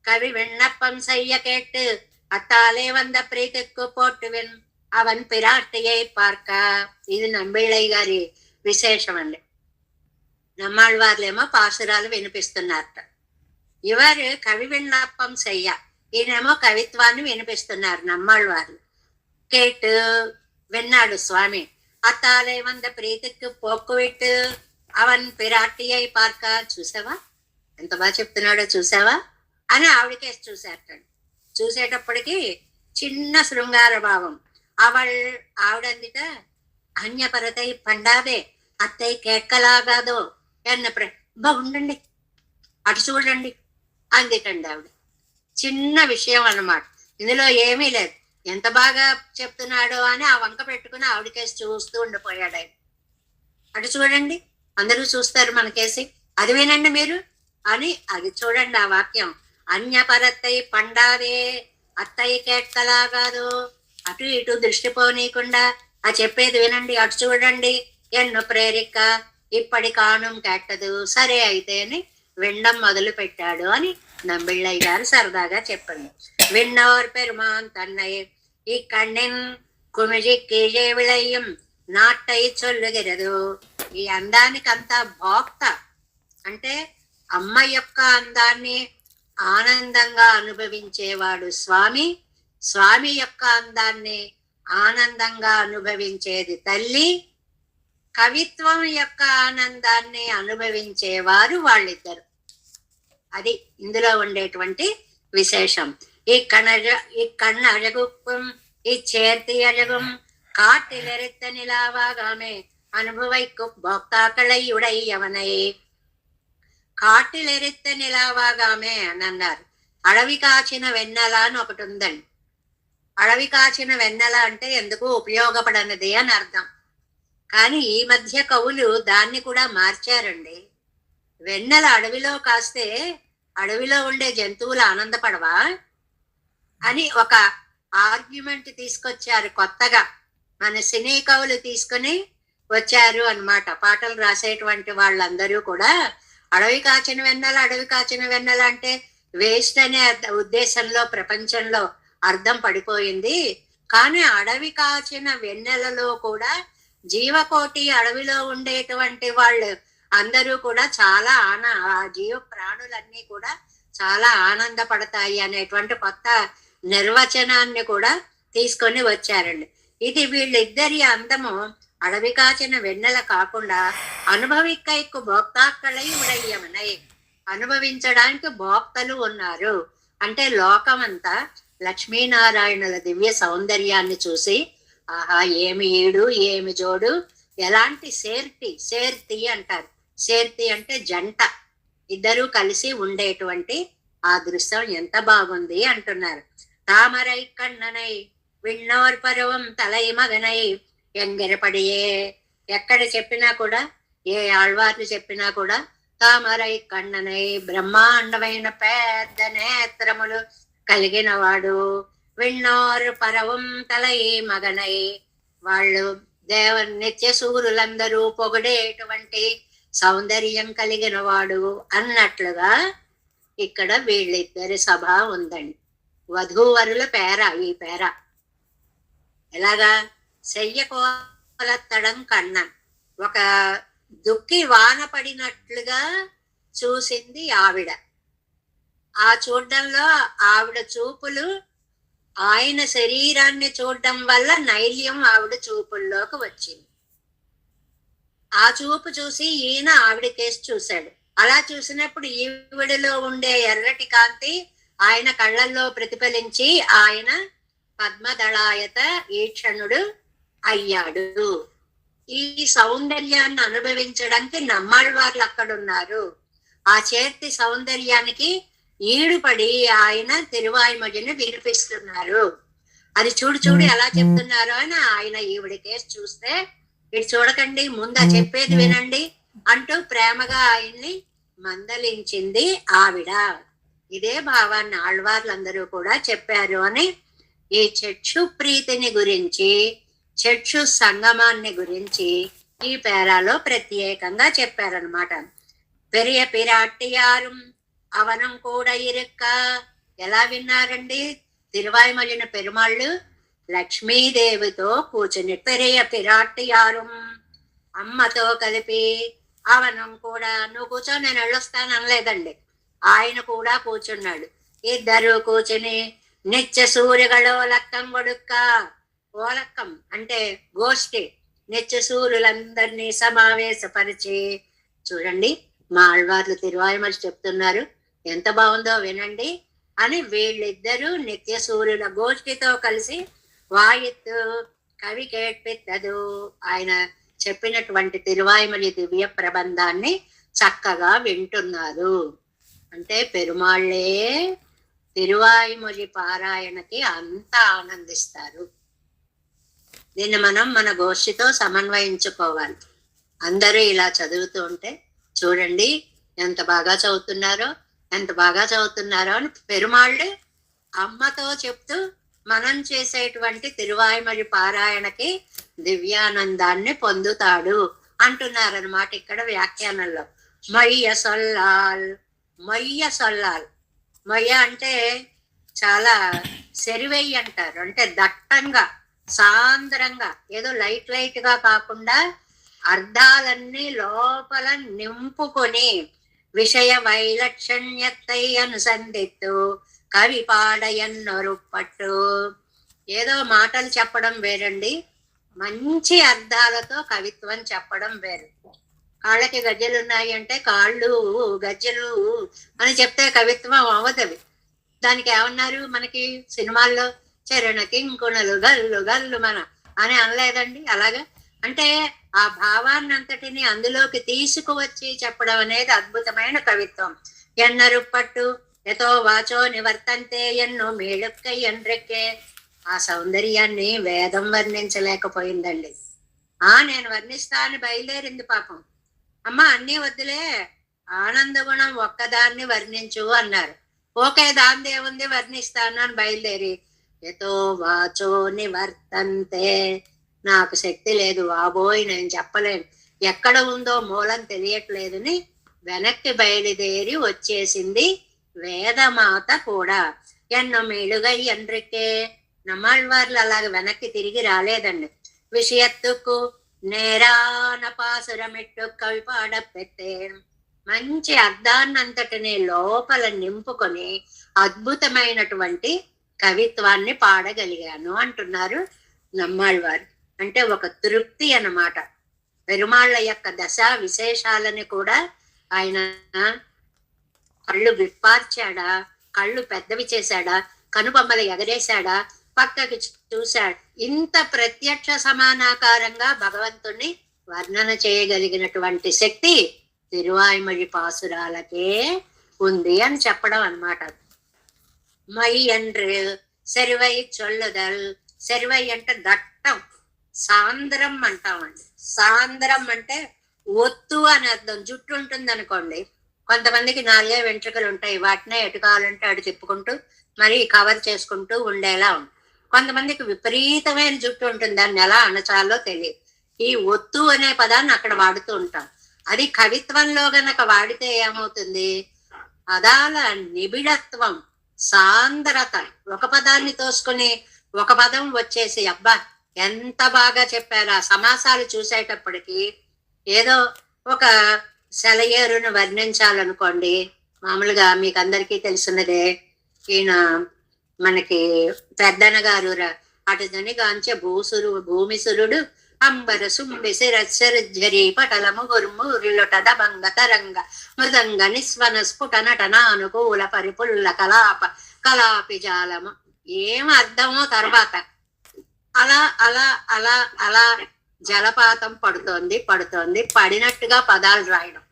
కవి విన్నప్పం సయ్య కేట్టు అత్తాలే వంద ప్రీతిక్కు పోట్టువెన్ అవన్ పిరాటియై పార్క. ఇది నంబిళ్ళయ్య గారి విశేషం అండి. నమ్మాళ్ళవార్లేమో పాసురాలు వినిపిస్తున్నారట. ఇవరు కవి విన్నప్పం సయ్య, ఈయనేమో కవిత్వాన్ని వినిపిస్తున్నారు నమ్మాళ్ళవార్లు. కేట్ విన్నాడు స్వామి. అత్తాలే వంద ప్రీతిక్కు పోక్కు విట్టు అవన్ పిరాటియై పార్క. చూసావా ఎంత బాగా చెప్తున్నాడో, చూసావా అని ఆవిడకేసి చూసేస్తాడు. చూసేటప్పటికి చిన్న శృంగార భావం. ఆవిడందిట అన్యపరతై పండాదే అత్తయ్య కేక్కలాగాదో ఎన్న ఉండండి అటు చూడండి అందిటండి ఆవిడ. చిన్న విషయం అన్నమాట, ఇందులో ఏమీ లేదు. ఎంత బాగా చెప్తున్నాడో అని ఆ వంక పెట్టుకుని ఆవిడకేసి చూస్తూ ఉండిపోయాడు ఆయన. అటు చూడండి, అందరూ చూస్తారు మనకేసి, అది వినండి మీరు అని. అది చూడండి ఆ వాక్యం, అన్యపరత్తై పండాదే అత్తయ్య కేక్కలాగాదో. అటు ఇటు దృష్టి పోనీయకుండా ఆ చెప్పేది వినండి, అటు చూడండి, ఎన్నో ప్రేరిక ఇప్పటి కాణం కేట్టదు, సరే అయితే అని వినడం మొదలు పెట్టాడు అని నంబిళ్ళయ్య గారు సరదాగా చెప్పండి. విన్నోర్ పెరుమాన్ తన్నయ్య ఈ కண்ணின் குமிழி கீழே விளையும் నాట్టై చొల్లుగిరదు. ఈ అందానికంతా భోక్త అంటే అమ్మ యొక్క అందాన్ని ఆనందంగా అనుభవించేవాడు స్వామి, స్వామి యొక్క అందాన్ని ఆనందంగా అనుభవించేది తల్లి, కవిత్వం యొక్క ఆనందాన్ని అనుభవించేవారు వాళ్ళిద్దరు. అది ఇందులో ఉండేటువంటి విశేషం. ఈ కண்ணഴകും ഈ ചേർത്തിയഴകും കാട്ടിലെരുത്ത നിലാവാകാമേ അനുഭവിക്കും ഭോക്താക്കളെ ഉടയവനേ. కాటిలెరెత్త నిలావాగామే అని అన్నారు. అడవి కాచిన వెన్నెల అని ఒకటి ఉందండి. అడవి కాచిన వెన్నెల అంటే ఎందుకు ఉపయోగపడనిది అని అర్థం. కానీ ఈ మధ్య కవులు దాన్ని కూడా మార్చారండి. వెన్నెల అడవిలో కాస్తే అడవిలో ఉండే జంతువులు ఆనందపడవా అని ఒక ఆర్గ్యుమెంట్ తీసుకొచ్చారు కొత్తగా. మన సినీ కవులు తీసుకుని వచ్చారు అన్నమాట. పాటలు రాసేటువంటి వాళ్ళందరూ కూడా అడవి కాచిన వెన్నెల, అడవి కాచిన వెన్నెల అంటే వేస్ట్ అనే ఉద్దేశంలో ప్రపంచంలో అర్థం పడిపోయింది. కానీ అడవి కాచిన వెన్నెలలో కూడా జీవకోటి, అడవిలో ఉండేటువంటి వాళ్ళు అందరూ కూడా చాలా ఆ జీవ ప్రాణులన్నీ కూడా చాలా ఆనందపడతాయి అనేటువంటి కొత్త నిర్వచనాన్ని కూడా తీసుకొని వచ్చారండి. ఇది వీళ్ళిద్దరి అందము అడవి కాచిన వెన్నెల కాకుండా అనుభవికైకు భోక్తాక్കളై ఉడయ్యమనై, అనుభవించడానికి భోక్తలు ఉన్నారు. అంటే లోకమంతా లక్ష్మీనారాయణుల దివ్య సౌందర్యాన్ని చూసి ఆహా ఏమి ఈడు ఏమి జోడు, ఎలాంటి సేర్తి అంటారు. సేర్తి అంటే జంట, ఇద్దరు కలిసి ఉండేటువంటి ఆ దృశ్యం ఎంత బాగుంది అంటున్నారు. తామరై కన్ననై విన్నోర్ పర్వం తలై మగనై ఎంగెరపడియే. ఎక్కడ చెప్పినా కూడా, ఏ ఆళ్వార్లు చెప్పినా కూడా తామరై కన్ననై బ్రహ్మాండమైన పెద్ద నేత్రములు కలిగిన వాడు, విన్నోర్ పరవం తలై మగనై వాళ్ళు నిత్య సూరులందరూ పొగిడేటువంటి సౌందర్యం కలిగిన వాడు అన్నట్లుగా ఇక్కడ వీళ్ళిద్దరి సభ ఉందండి. వధూవరుల పేర. ఈ పేర ఎలాగా? చెయ్యకోలత్తడం కన్న ఒక దుక్కి వాన పడినట్లుగా చూసింది ఆవిడ. ఆ చూడడంలో ఆవిడ చూపులు ఆయన శరీరాన్ని చూడడం వల్ల నైల్యం ఆవిడ చూపుల్లోకి వచ్చింది. ఆ చూపు చూసి ఈయన ఆవిడ కేసు చూశాడు. అలా చూసినప్పుడు ఈవిడలో ఉండే ఎర్రటి కాంతి ఆయన కళ్ళల్లో ప్రతిఫలించి ఆయన పద్మదళాయత ఈక్షణుడు అయ్యాడు. ఈ సౌందర్యాన్ని అనుభవించడానికి నమ్మాళ్ళవార్లు అక్కడున్నారు. ఆ చేతి సౌందర్యానికి ఈడుపడి ఆయన తిరువాయిమొழிని వినిపిస్తున్నారు. అది చూడు ఎలా చెప్తున్నారు అని ఆయన ఈవిడ కేసు చూస్తే, ఇటు చూడకండి, ముందు చెప్పేది వినండి అంటూ ప్రేమగా ఆయన్ని మందలించింది ఆవిడ. ఇదే భావాన్ని ఆళ్వార్లందరూ కూడా చెప్పారు అని ఈ చక్షు ప్రీతిని గురించి, చక్షు సంగమాన్ని గురించి ఈ పేరాలో ప్రత్యేకంగా చెప్పారనమాట. పెరియ పిరాట్టియారు అవనం కూడా ఇరుక్క. ఎలా విన్నారండి? తిరువాయిమొழிన పెరుమాళ్ళు లక్ష్మీదేవితో కూర్చుని పెరియ పిరాట్టియారు అమ్మతో కలిపి అవనం కూడా, నువ్వు కూర్చో నేను వెళ్ళొస్తాను అనలేదండి, ఆయన కూడా కూర్చున్నాడు. ఇద్దరు కూర్చుని నిత్య సూర్యుగలో లక్కం కొడుక్క. ఓలక్కం అంటే గోష్ఠి, నిత్య సూర్యులందరినీ సమావేశపరిచి. చూడండి మా ఆళ్వార్లు తిరువాయిమొഴి చెప్తున్నారు, ఎంత బాగుందో వినండి అని. వీళ్ళిద్దరూ నిత్య సూర్యుల గోష్ఠితో కలిసి వాయిత్తు కవి కేట్పిత్తదు ఆయన చెప్పినటువంటి తిరువాయిమొഴి దివ్య ప్రబంధాన్ని చక్కగా వింటున్నారు. అంటే పెరుమాళ్ళే తిరువాయిమొഴి పారాయణకి అంత ఆనందిస్తారు. దీన్ని మనం మన గోష్ఠితో సమన్వయించుకోవాలి. అందరూ ఇలా చదువుతూ ఉంటే చూడండి ఎంత బాగా చదువుతున్నారో అని పెరుమాళ్ళు అమ్మతో చెప్తూ మనం చేసేటువంటి తిరువాయిమొഴి పారాయణకి దివ్యానందాన్ని పొందుతాడు అంటున్నారనమాట ఇక్కడ వ్యాఖ్యానంలో. మొయ్య సొల్లాల్, మొయ్య అంటే చాలా సెరివెయ్యి అంటారు, అంటే దట్టంగా సాంద్రంగా, ఏదో లైట్ లైట్ గా కాకుండా అర్థాలన్నీ లోపల నింపుకొని విషయ వైలక్షణ్యత్తై అనుసంధిత్తు కవి పాడయన్నొరుపట్టు. ఏదో మాటలు చెప్పడం వేరండి, మంచి అర్థాలతో కవిత్వం చెప్పడం వేరు. కాళ్ళకి గజ్జలు ఉన్నాయి అంటే కాళ్ళు గజ్జలు అని చెప్తే కవిత్వం అవదవి. దానికి ఏమన్నారు మనకి సినిమాల్లో, చరణ కింకుణలు గల్లు గల్లు మన అని అనలేదండి. అలాగా అంటే ఆ భావాన్ని అంతటిని అందులోకి తీసుకువచ్చి చెప్పడం అనేది అద్భుతమైన కవిత్వం. ఎన్నరుపట్టు ఎతో వాచో నివర్తంతే ఎన్నో మేళుక్కై ఎండ్రెక్కే. ఆ సౌందర్యాన్ని వేదం వర్ణించలేకపోయిందండి. నేను వర్ణిస్తా అని బయలుదేరింది పాపం. అమ్మ అన్నీ వద్దులే, ఆనందగుణం ఒక్కదాన్ని వర్ణించు అన్నారు. ఓకే, దాని ఏముంది వర్ణిస్తాను అని బయలుదేరి ఎతో వాచో నివర్తంతే, నాకు శక్తి లేదు బాబోయ్, నేను చెప్పలేను, ఎక్కడ ఉందో మూలం తెలియట్లేదని వెనక్కి బయలుదేరి వచ్చేసింది వేదమాత కూడా. ఎన్నో మేలుగై ఎండ్రికే. నమ్మాళ్ళవార్లు అలాగ వెనక్కి తిరిగి రాలేదండి. విషయత్తుకు నేరాన పాసురమిట్టు కవి పాడ పెట్టే. మంచి అర్థాన్నంతటిని లోపల నింపుకొని అద్భుతమైనటువంటి కవిత్వాన్ని పాడగలిగాను అంటున్నారు నమ్మాళ్ళవారు. అంటే ఒక తృప్తి అన్నమాట. పెరుమాళ్ళ యొక్క దశ విశేషాలని కూడా ఆయన కళ్ళు విప్పార్చాడా, కళ్ళు పెద్దవి చేశాడా, కనుబొమ్మలు ఎగరేశాడా, పక్కకి చూశాడు. ఇంత ప్రత్యక్ష సమానాకారంగా భగవంతుణ్ణి వర్ణన చేయగలిగినటువంటి శక్తి తిరువాయిమొഴി పాసురాలకే ఉంది అని చెప్పడం అన్నమాట. మై என்று సెరివై చొల్లుదల్. సెరివై అంటే దట్టం, సాంద్రం అంటామండి. సాంద్రం అంటే ఒత్తు అని అర్థం. జుట్టు ఉంటుంది అనుకోండి, కొంతమందికి 4 వెంట్రుకలు ఉంటాయి, వాటినే ఎటు కావాలంటే అటు తిప్పుకుంటూ మరి కవర్ చేసుకుంటూ ఉండేలా ఉంటుంది. కొంతమందికి విపరీతమైన జుట్టు ఉంటుంది, దాన్ని ఎలా అణచాలో తెలియదు. ఈ ఒత్తు అనే పదాన్ని అక్కడ వాడుతూ ఉంటాం. అది కవిత్వంలో గనక వాడితే ఏమవుతుంది, పదాల నిబిడత్వం, సాంద్రత, ఒక పదాన్ని తోసుకుని ఒక పదం వచ్చేసి అబ్బా ఎంత బాగా చెప్పారు. ఆ సమాసాలు చూసేటప్పటికి ఏదో ఒక సెలయేరును వర్ణించాలనుకోండి, మామూలుగా మీకు అందరికీ తెలిసినదే, ఈయన మనకి పెద్దన గారు అటు దనిగాంచె భూమిసురుడు అంబర సుంబిసిరచ్చరి పటలము గుర్మూరిలొటద భంగ తరంగ మృదంగ నిస్వన స్ఫుట నటన అనుకూల పరిపుల్ల కలాపి జాలము. ఏం అర్థమో తర్వాత అలా అలా అలా అలా జలపాతం పడుతోంది పడినట్టుగా పదాలు రాయడం.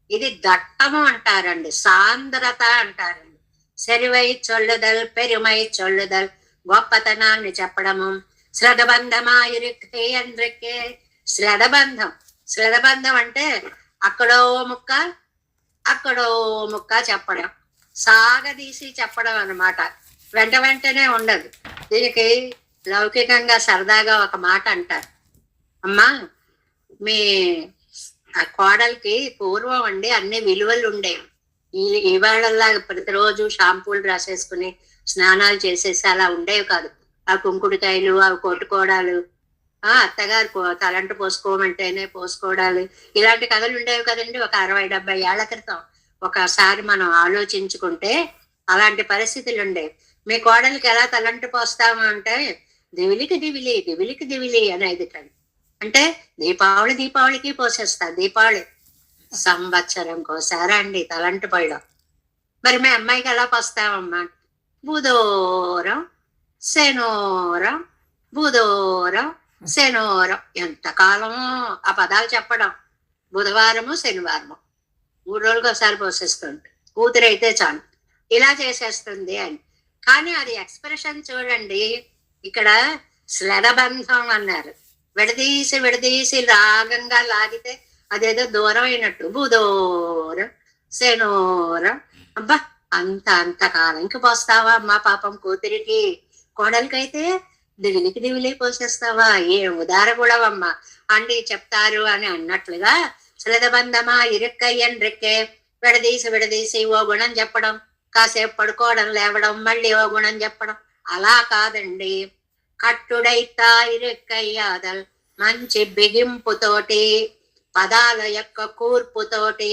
ఇది దట్టము అంటారండి, సాంద్రత అంటారండి. సెరివై చొల్లుదల్, పెరుమై చొల్లుదల్, గొప్పతనాన్ని చెప్పడము. శ్రద్ధబంధమాయురిక్కే ఎండ్రిక్కే. శ్రద్ధబంధం అంటే అక్కడో ముక్క చెప్పడం, సాగదీసి చెప్పడం అన్నమాట. వెంటనే ఉండదు. దీనికి లౌకికంగా సరదాగా ఒక మాట అంటారు. అమ్మా, మీ కోడలికి పూర్వం అండి అన్ని విలువలు ఉండేవి. ఇవాళలాగా ప్రతిరోజు షాంపూలు రాసేసుకుని స్నానాలు చేసేసి అలా ఉండేవి కాదు. ఆ కుంకుడుకాయలు, అవి కొట్టుకోవడాలు, అత్తగారు తలంటు పోసుకోమంటేనే పోసుకోవడాలు, ఇలాంటి కథలు ఉండేవి కదండి. ఒక 60-70 ఏళ్ల క్రితం ఒకసారి మనం ఆలోచించుకుంటే అలాంటి పరిస్థితులు ఉండేవి. మీ కోడలికి ఎలా తలంటు పోస్తాము అంటే దివిలికి దివిలి అనేది కానీ, అంటే దీపావళికి పోసేస్తా. దీపావళి సంవత్సరం కోసారా అండి తలంటు పోయడం. మరి మీ అమ్మాయికి ఎలా పోస్తామమ్మా? బుధోరం శనోరం, బుధోరం శనోరం. ఎంతకాలమో ఆ పదాలు చెప్పడం. బుధవారము శనివారము 3 రోజులకు ఒకసారి పోసేస్తుంది. కూతురు అయితే చాలు ఇలా చేసేస్తుంది అని. కానీ అది ఎక్స్ప్రెషన్ చూడండి. ఇక్కడ శ్లెడబంధం అన్నారు. విడదీసి రాగంగా లాగితే అదేదో దూరం అయినట్టు. బుధోరం శనోరం. అబ్బా, అంతకాలంకి పోస్తావా అమ్మా పాపం కూతురికి? కోడలికైతే దివిలి పోసేస్తావా? ఏ ఉదార కూడవమ్మా అండి చెప్తారు అని అన్నట్లుగా శ్లెడబంధమా ఇరుక్కయ్యండ్రిక్కే. విడదీసి ఓ గుణం చెప్పడం, కాసేపు పడుకోవడం, లేవడం, మళ్ళీ ఓ గుణం చెప్పడం. అలా కాదండి. కట్టుడైతాయిరెక్కయ్యాదల్ మంచి బిగింపుతోటి పదాల యొక్క కూర్పుతోటి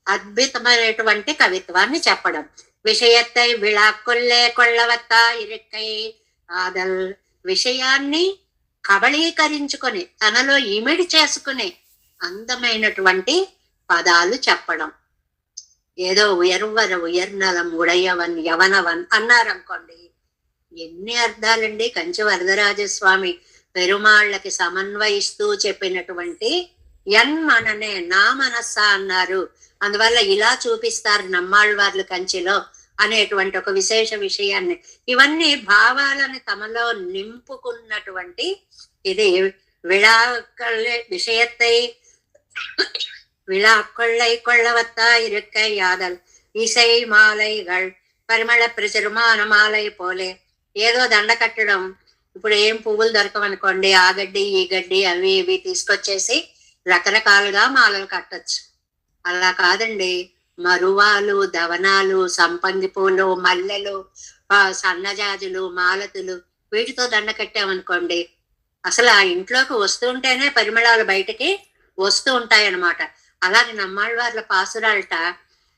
అద్భుతమైనటువంటి కవిత్వాన్ని చెప్పడం. విషయత్తై విళాకొల్లే కొళ్ళవత్తా ఇరెక్కై ఆదల్ విషయాన్ని కబళీకరించుకొని తనలో ఇమిడి చేసుకుని అందమైనటువంటి పదాలు చెప్పడం. ఏదో ఉయర్నలం ఉడయవన్ యవనవన్ అన్నారనుకోండి, ఎన్ని అర్థాలండి. కంచి వరదరాజస్వామి పెరుమాళ్ళకి సమన్వయిస్తూ చెప్పినటువంటి యన్మననే నా మనస్స అన్నారు. అందువల్ల ఇలా చూపిస్తారు నమ్మాళ్ళవార్లు కంచిలో అనేటువంటి ఒక విశేష విషయాన్ని. ఇవన్నీ భావాలను తమలో నింపుకున్నటువంటి ఇది విషయత్తై விழாக்கொள்ளை கொள்ளவத்தா இருக்க யாதல் இசை மாலைகள் పరిమళ ప్రచురమాన మాలై పోలే. ఏదో దండ కట్టడం, ఇప్పుడు ఏం పువ్వులు దొరకవనుకోండి, ఆ గడ్డి ఈ గడ్డి అవి ఇవి తీసుకొచ్చేసి రకరకాలుగా మాలలు కట్టచ్చు. అలా కాదండి, మరువాలు, దవనాలు, సంపంగి పూలు, మల్లెలు, సన్నజాజులు, మాలతులు వీటితో దండ కట్టామనుకోండి, అసలు ఆ ఇంట్లోకి వస్తూ ఉంటేనే పరిమళాలు బయటకి వస్తూ ఉంటాయన్నమాట. అలాగే నమ్మాళ్ళవార్ల పాసురాలట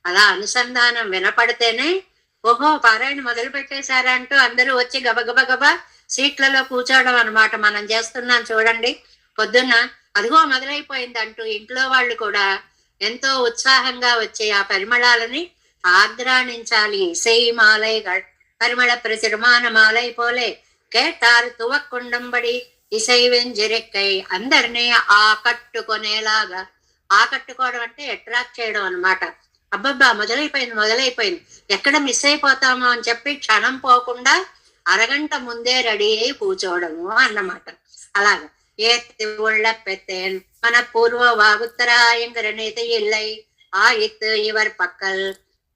అలా అనుసంధానం వినపడితేనే ఓహో పారాయణ మొదలు పెట్టేశారా అంటూ అందరూ వచ్చి గబగబా సీట్లలో కూర్చోవడం అనమాట. మనం చేస్తున్నాం చూడండి, పొద్దున్న అదిగో మొదలైపోయింది అంటూ ఇంట్లో వాళ్ళు కూడా ఎంతో ఉత్సాహంగా వచ్చి ఆ పరిమళాలని ఆగ్రాణించాలి. ఇసై మాలైகள் పరిమళ ప్రచురమాన మాలై పోలే కేటారు తువక్కుండంబడి ఇసై వెంజిరెక్కై అందరినీ ఆకట్టుకునేలాగా. ఆకట్టుకోవడం అంటే అట్రాక్ట్ చేయడం అనమాట. అబ్బబ్బా మొదలైపోయింది ఎక్కడ మిస్ అయిపోతామో అని చెప్పి క్షణం పోకుండా అరగంట ముందే రెడీ అయి కూర్చోవడము అన్నమాట. అలాగా ஏத்து உள்ள பெத்தேன் మన పూర్వ వాగుత్తరాయంగరనేత ఇల్లై ఆ ఎత్తు ఇవర్ పక్కల్.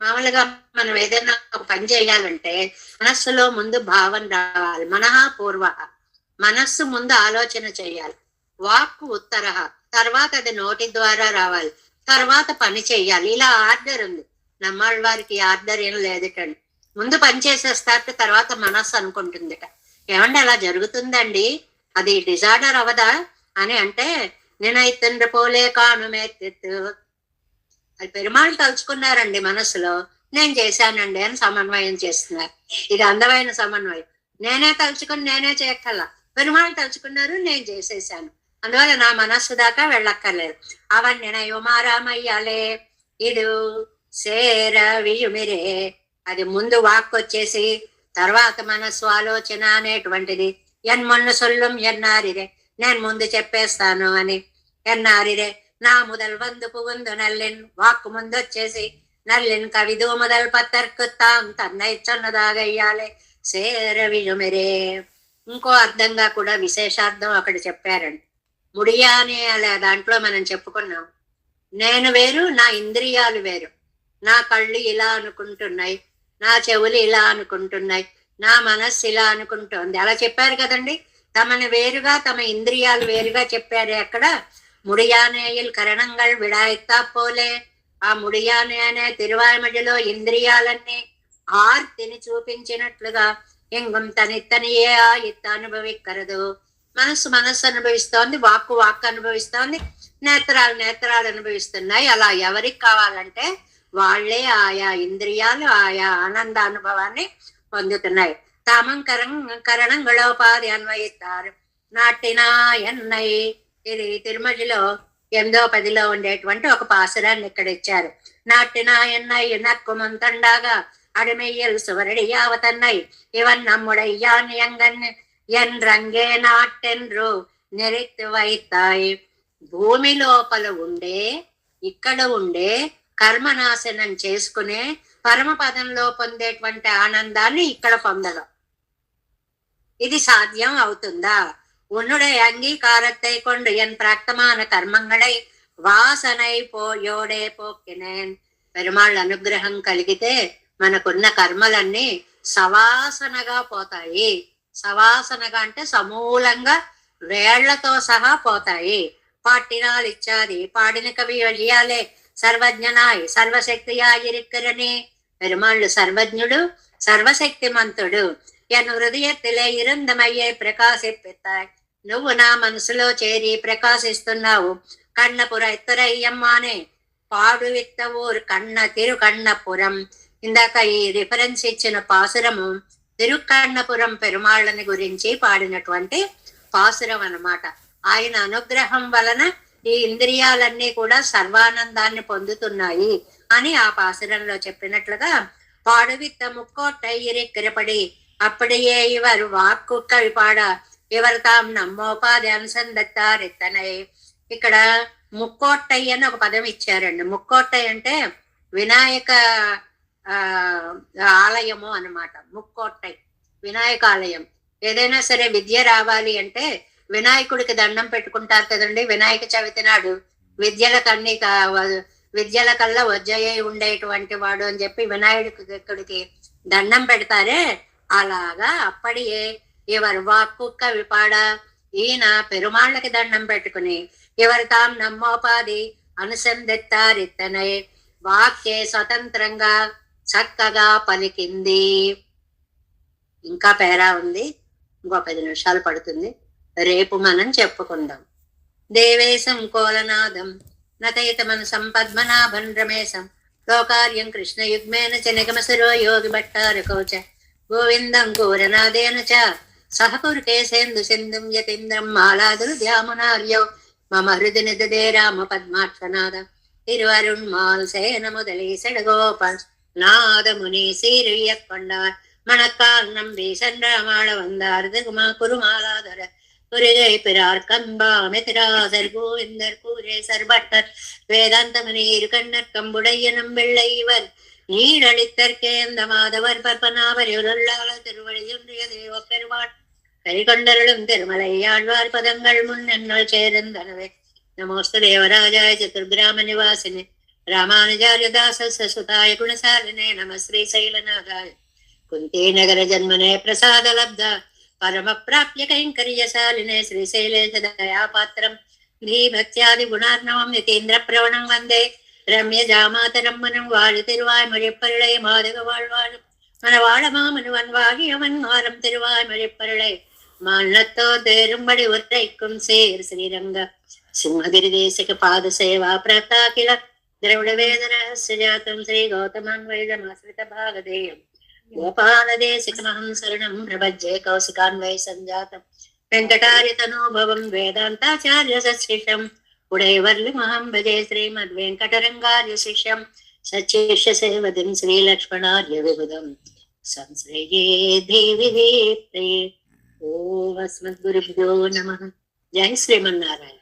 మామూలుగా మనం ఏదైనా ఒక పని చేయాలంటే మనస్సులో ముందు భావన రావాలి. మనహ పూర్వ, మనస్సు ముందు ఆలోచన చేయాలి. వాక్కు ఉత్తర, తర్వాత అది నోటి ద్వారా రావాలి, తర్వాత పని చెయ్యాలి. ఇలా ఆర్డర్ ఉంది. నమ్మాళ్ళ వారికి ఆర్డర్ ఏం లేదుటండి. ముందు పని చేసేస్తారు, తర్వాత మనస్సు అనుకుంటుందిట. ఏమంటే అలా జరుగుతుందండి, అది డిజార్డర్ అవదా అని అంటే నేనైతే పోలే కానుమెత్తు. అది పెరుమాళ్ళు తలుచుకున్నారండి మనసులో, నేను చేశానండి అని సమన్వయం చేస్తున్నారు. ఇది అందమైన సమన్వయం. నేనే తలుచుకుని నేనే చేయక్కల్లా, పెరుమాళ్ళు తలుచుకున్నారు, నేను చేసేసాను. అందువల్ల నా మనస్సు దాకా వెళ్ళక్కర్లేదు. అవన్నీ యుమారామయ్యాలే ఇడు సేర వియుమిరే. అది ముందు వాక్ వచ్చేసి తర్వాత మనస్సు ఆలోచన అనేటువంటిది. మొన్న సొల్లం ఎన్నారిరే, నేను ముందు చెప్పేస్తాను అని. ఎన్నారిరే నా ముదల్ వందు పువ్వుందు నల్లిన్, వాక్కు ముందు వచ్చేసి నల్లిన్ కవిదు మొదల్ పత్తర్కుతాం తన్నై చొన్నదాగయ్యాలే సేర వియుమిరే. ఇంకో అర్థంగా కూడా విశేషార్థం అక్కడ చెప్పారండి. ముడియా అనే అలా దాంట్లో మనం చెప్పుకున్నాం, నేను వేరు, నా ఇంద్రియాలు వేరు. నా కళ్ళు ఇలా అనుకుంటున్నాయి, నా చెవులు ఇలా అనుకుంటున్నాయి, నా మనస్సు ఇలా అనుకుంటోంది. అలా చెప్పారు కదండి. తమని వేరుగా, తమ ఇంద్రియాలు వేరుగా చెప్పారు. అక్కడ ముడియానేయులు కరణంగల్ విడాయితా పోలే. ఆ ముడియానే అనే తిరువాయిమడిలో ఇంద్రియాలన్నీ ఆర్తిని చూపించినట్లుగా ఇంగం తనిత్తనియే ఆ ఇత్త అనుభవిక్కరదు. మనస్సు అనుభవిస్తోంది, వాక్కు అనుభవిస్తోంది, నేత్రాలు అనుభవిస్తున్నాయి. అలా ఎవరికి కావాలంటే వాళ్లే ఆయా ఇంద్రియాలు ఆయా ఆనంద అనుభవాన్ని పొందుతున్నాయి. కరణంగళోపాధి అన్వయిస్తారు నాటినా ఎన్నై. ఇది తిరుమలలో 8వ 10లో ఉండేటువంటి ఒక పాసురాన్ని ఇక్కడ ఇచ్చారు. నాటినా ఎన్నై నక్కుమంతండాగా అడిమెయ్యలు సువరడి యావతన్నై ఇవన్ నమ్ముడయ్యాన్ ఎన్ రంగే నాటెన్రు నిరిక్తి వైతాయి. భూమి లోపల ఉండే, ఇక్కడ ఉండే కర్మనాశనం చేసుకునే పరమపదంలో పొందేటువంటి ఆనందాన్ని ఇక్కడ పొందడం, ఇది సాధ్యం అవుతుందా? ఉన్నుడే అంగీకారத்தை கொண்டு என் பிராக்தமான కర్మంగళై వాసనై పోయోడే పోక్కినేన్. పెరుమాళ్ళ అనుగ్రహం కలిగితే మనకున్న కర్మలన్నీ సవాసనగా పోతాయి. సవాసనగా అంటే సమూలంగా వేళ్లతో సహా పోతాయి. పాటినాలు ఇచ్చాది పాడిన కవి వழிయాలే సర్వజ్ఞనాయ్ సర్వశక్తియాయిరిక్కరని. పెరుమాళ్ళు సర్వజ్ఞుడు, సర్వశక్తిమంతుడు. ఎన్ హృదయత్తిలే ఇరుందమయ్యే ప్రకాశిప్పిస్తాయి. నువ్వు నా మనసులో చేరి ప్రకాశిస్తున్నావు. కన్నపుర ఎత్తురయ్యమ్మానే పాడు విత్త ఊరు కన్న తిరుకన్నపురం. ఇందాక ఈ రిఫరెన్స్ ఇచ్చిన పాసురము తిరుకన్నపురం పెరుమాళ్ళని గురించి పాడినటువంటి పాసురం అన్నమాట. ఆయన అనుగ్రహం వలన ఈ ఇంద్రియాలన్నీ కూడా సర్వానందాన్ని పొందుతున్నాయి అని ఆ పాసురంలో చెప్పినట్లుగా పాడువిత్త ముక్కోట్టయిరెక్కిరపడి అప్పుడే ఇవరు వాక్కు కవిపాడ ఇవరు తాం నమ్మోపాధి అనుసంధత్తారెత్తనై. ఇక్కడ ముక్కోట్టై అని ఒక పదం ఇచ్చారండి. ముక్కోట్టై అంటే వినాయక ఆలయము అన్నమాట. ముక్కోట్టై వినాయక ఆలయం. ఏదైనా సరే విద్య రావాలి అంటే వినాయకుడికి దండం పెట్టుకుంటారు కదండి. వినాయక చవితి నాడు విద్యల కల్లా వజ్జయ్య ఉండేటువంటి వాడు అని చెప్పి వినాయకుడికి దండం పెడతారే, అలాగా అప్పటియే ఇవరు వాక్కుక్క విపాడ ఈయన పెరుమాళ్ళకి దండం పెట్టుకుని ఇవరు తాం నమ్మోపాధి అనుసంధిత్తారిత్తనై వాక్యే స్వతంత్రంగా చక్కగా పలికింది. ఇంకా పేరా ఉంది, ఇంకో 10 నిమిషాలు పడుతుంది. రేపు మనం చెప్పుకుందాం. దేవేశం కోలనాదం నతయిత మనసం పద్మనాభం రమేశం లోకార్యం కృష్ణయుగ్మేన చ నిగమసరో యోగి భట్టారకౌచ గోవిందం కోరనాదేన చ సహకురుకేశేందు సింధుం యతీంద్రం మాలాదులు ధ్యామునార్యౌ మమ హృది నిదదే రామ పద్మాక్షనాద తిరువరుణ్మాల్ సేన ముదలి సెడగోపల్ నాదముని సీరియక్ கொண்டார் மணக்கால் நம்பி சென்றாமாள வந்தார் திருமா குருமாலாதர குருகை பிறார் கம்பாமே திராசர் கோவிந்தர் கூரே சர்பட்டர் வேதாந்தமணி இரு கண்ணர் கம்புடைய நம்பிள்ளை இவர் நீடளித்தற்கே அந்த மாதவர் பற்பனாவர் இருளாள திருவழியுன்றிய தேவ பெருமாள் கரிகொண்டருளும் திருமலை ஆழ்வார் பதங்கள் முன்னென்னல் சேர்ந்தனவே. நமோஸ்து தேவராஜாய சதுர்கிராம நிவாசினே ராமானுஜாரியதாச சுதாய குணசாலினே நம ஸ்ரீ శైలనాథాయ కుంతే నగర జన్మనే ప్రసాద లబ్ధ పరమ ప్రాప్య కైంకర్యశాలినే శ్రీశైలేశ దయాపాత్రం శ్రీభక్త్యాది గుణార్ణవం నితేంద్ర ప్రవణం వందే రమ్య జామాతరం మనం వాழி திருவாய்மொழிப்பருளை மாதக வாழ்வாழும் மனவாழ மாமனுவன் வாகியவன் மாறம் திருவாய்மொழிப்பருளை மானத்தோ தேரும்படி உரைக்கும் சேர் ஸ்ரீரங்க సింహగిరి దేశక పాద సేవా ప్రతాకిల ద్రవిడ వేద రహస్య జాతం శ్రీ గౌతమాన్వైజమాశ్రిత భాగధేయం గోపాలదేశికమహం శరణం ప్రపజ్యే కౌశికాన్వై సంజాతం వెంకటార్యతనోభవం వేదాంతాచార్య సశిషం ఉడైవర్లి మహం భజే శ్రీమద్ వెంకటరంగార్య శిష్యం సచేష్య సేవదిం శ్రీలక్ష్మణార్య విబుధం సంశ్రయే దేవి ప్రే. ఓం అస్మద్గురుభ్యో నమః. జై శ్రీమన్నారాయణ.